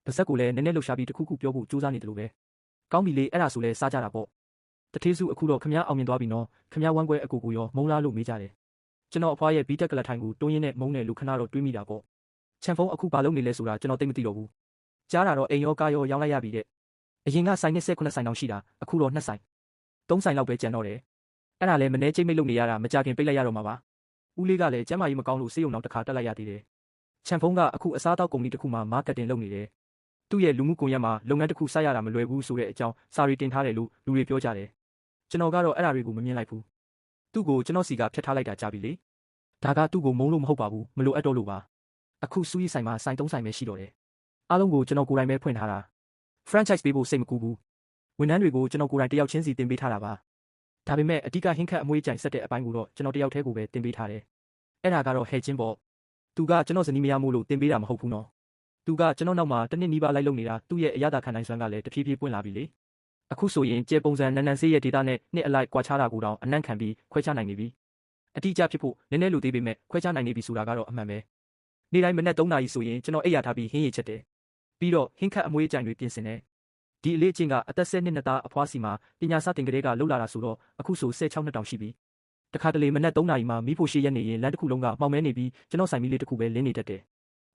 ပါဇက်ကိုလည်းနည်းနည်းလှုပ်ရှားပြီးတခုခုပြောဖို့ကြိုးစားနေတယ်လို့ပဲကောင်းပြီလေအဲ့ဒါဆိုလဲစားကြတာပေါ့တထေးစုအခုတော့ခမည်းအောင်မြင်သွားပြီနော်ခမည်းဝမ်းကွဲအကူကိုရောမုံလားလို့မေးကြတယ်ကျွန်တော်အဖွားရဲ့ဘီတက်ကလထိုင်ကိုတွန်းရင်းနဲ့မုံနဲ့လူခဏတော့တွေးမိတာပေါ့ချန်ဖုံးအခုဘာလုပ်နေလဲဆိုတာကျွန်တော်သိမသိတော့ဘူးကြားတာတော့အိမ်ရောကားရောရောင်းလိုက်ရပြီတဲ့အရင်ကဆိုင်နဲ့19ဆိုင်တောင်ရှိတာအခုတော့2ဆိုင်3ဆိုင်လောက်ပဲကျန်တော့တယ်အဲ့ဒါလည်းမနှဲချိတ်မိတ်လုပ်နေရတာမကြခင်ပိတ်လိုက်ရတော့မှာပါဦးလေးကလည်းကျမ်းမာရေးမကောင်းလို့ဆေးရုံနောက်တစ်ခါတက်လိုက်ရသေးတယ်ချန်ဖုံးကအခုအစားအသောက်ကုမ္ပဏီတစ်ခုမှာမားကတ်တင်လုပ်နေတယ်သူ့ရဲ့လူမှုကွန်ရက်မှာလုပ်ငန်းတစ်ခုစရတာမလွယ်ဘူးဆိုတဲ့အကြောင်းစာရီတင်ထားတယ်လို့လူတွေပြောကြတယ်ကျွန်တော်ကတော့အဲ့ဒါတွေကိုမမြင်လိုက်ဘူးသူ့ကိုကျွန်တော်စီကဖျက်ထားလိုက်တာကြာပြီလေဒါကသူ့ကိုမုန်းလို့မဟုတ်ပါဘူးမလိုအပ်တော့လို့ပါအခုစူးရီဆိုင်မှာဆိုင်3ဆိုင်ပဲရှိတော့တယ်အားလုံးကိုကျွန်တော်ကိုယ်တိုင်ပဲဖွင့်ထားတာ franchise ပေးဖို့စိတ်မကူဘူးဝန်ထမ်းတွေကိုကျွန်တော်ကိုယ်တိုင်တယောက်ချင်းစီတင်ပေးထားတာပါဒါပေမဲ့အဓိကဟင်းခတ်အမွေးကြိုင်ဆက်တဲ့အပိုင်းကိုတော့ကျွန်တော်တယောက်တည်းကိုပဲတင်ပေးထားတယ်အဲ့ဒါကတော့ဟဲချင်းပေါ့သူကကျွန်တော်ဇနီးမယားမို့လို့တင်ပေးတာမဟုတ်ဘူးနော်သူကကျွန်တော်နောက်မှာတစ်နှစ်နီးပါးလိုက်လုပ်နေတာသူ့ရဲ့အရသာခံနိုင်စွမ်းကလည်းတဖြည်းဖြည်းပွင့်လာပြီလေအခုဆိုရင်ကျေပုံစံနန်နန်ဆေးရဲ့ဒေတာနဲ့နှစ်အလိုက်ကွာခြားတာကိုတောင်အနံ့ခံပြီးခွဲခြားနိုင်နေပြီအတိအကျဖြစ်ဖို့နည်းနည်းလိုသေးပေမဲ့ခွဲခြားနိုင်နေပြီဆိုတာကတော့အမှန်ပဲနေ့တိုင်းမနက်3 နာရီဆိုရင်ကျွန်တော်အိပ်ရထားပြီးဟင်းရည်ချက်တယ်ပြီးတော့ဟင်းခတ်အမွေးကြိုင်တွေပြင်ဆင်တယ်ဒီအလေးအကျင့်ကအသက်10 နှစ်နှစ်သားအဖွားစီမှာပညာစတင်ကလေးကလှုပ်လာတာဆိုတော့အခုဆို16 နှစ်တောင်ရှိပြီတခါတလေမနက်3 နာရီမှာမီးဖို့ရှေ့ရက်နေရင်လမ်းတစ်ခုလုံးကမှောင်မဲနေပြီးကျွန်တော်ဆိုင်မီးလေးတစ်ခုပဲလင်းနေတတ်တယ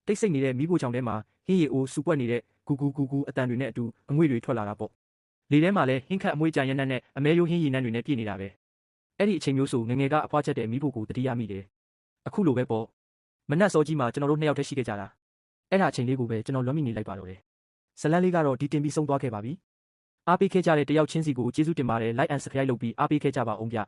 ်တိတ်ဆိတ်နေတဲ့မီးဖို့ချောင်ထဲမှာဟင်းရည်အိုးစူပွက်နေတဲ့ဂူဂူအတန်တွေနဲ့အတူအငွေ့တွေထွက်လာတာပေါ့လေထဲမှာလည်းဟင်းခတ်အမွေးကြံရနက်နဲ့အမဲရိုးဟင်းရည်နန်းတွေနဲ့ပြည့်နေတာပဲ အဲ့ဒီအချိန်မျိုးဆိုငငယ်ကအဖွားချက်တဲ့မိဖို့ကိုတတိယမိတယ်အခုလိုပဲပေါ့မနက်စောကြီးမှာကျွန်တော်တို့နှစ်ယောက်တည်းရှိခဲ့ကြတာအဲ့ဒါအချိန်လေးကိုပဲကျွန်တော်လွမ်းမိနေလိုက်ပါတော့တယ်ဇလန်းလေးကတော့ဒီတင်ပြီးဆုံးသွားခဲ့ပါပြီအားပေးခဲ့ကြတဲ့တယောက်ချင်းစီကိုကျေးဇူးတင်ပါတယ် like and subscribe လုပ်ပြီးအားပေးခဲ့ကြပါအောင်ဗျ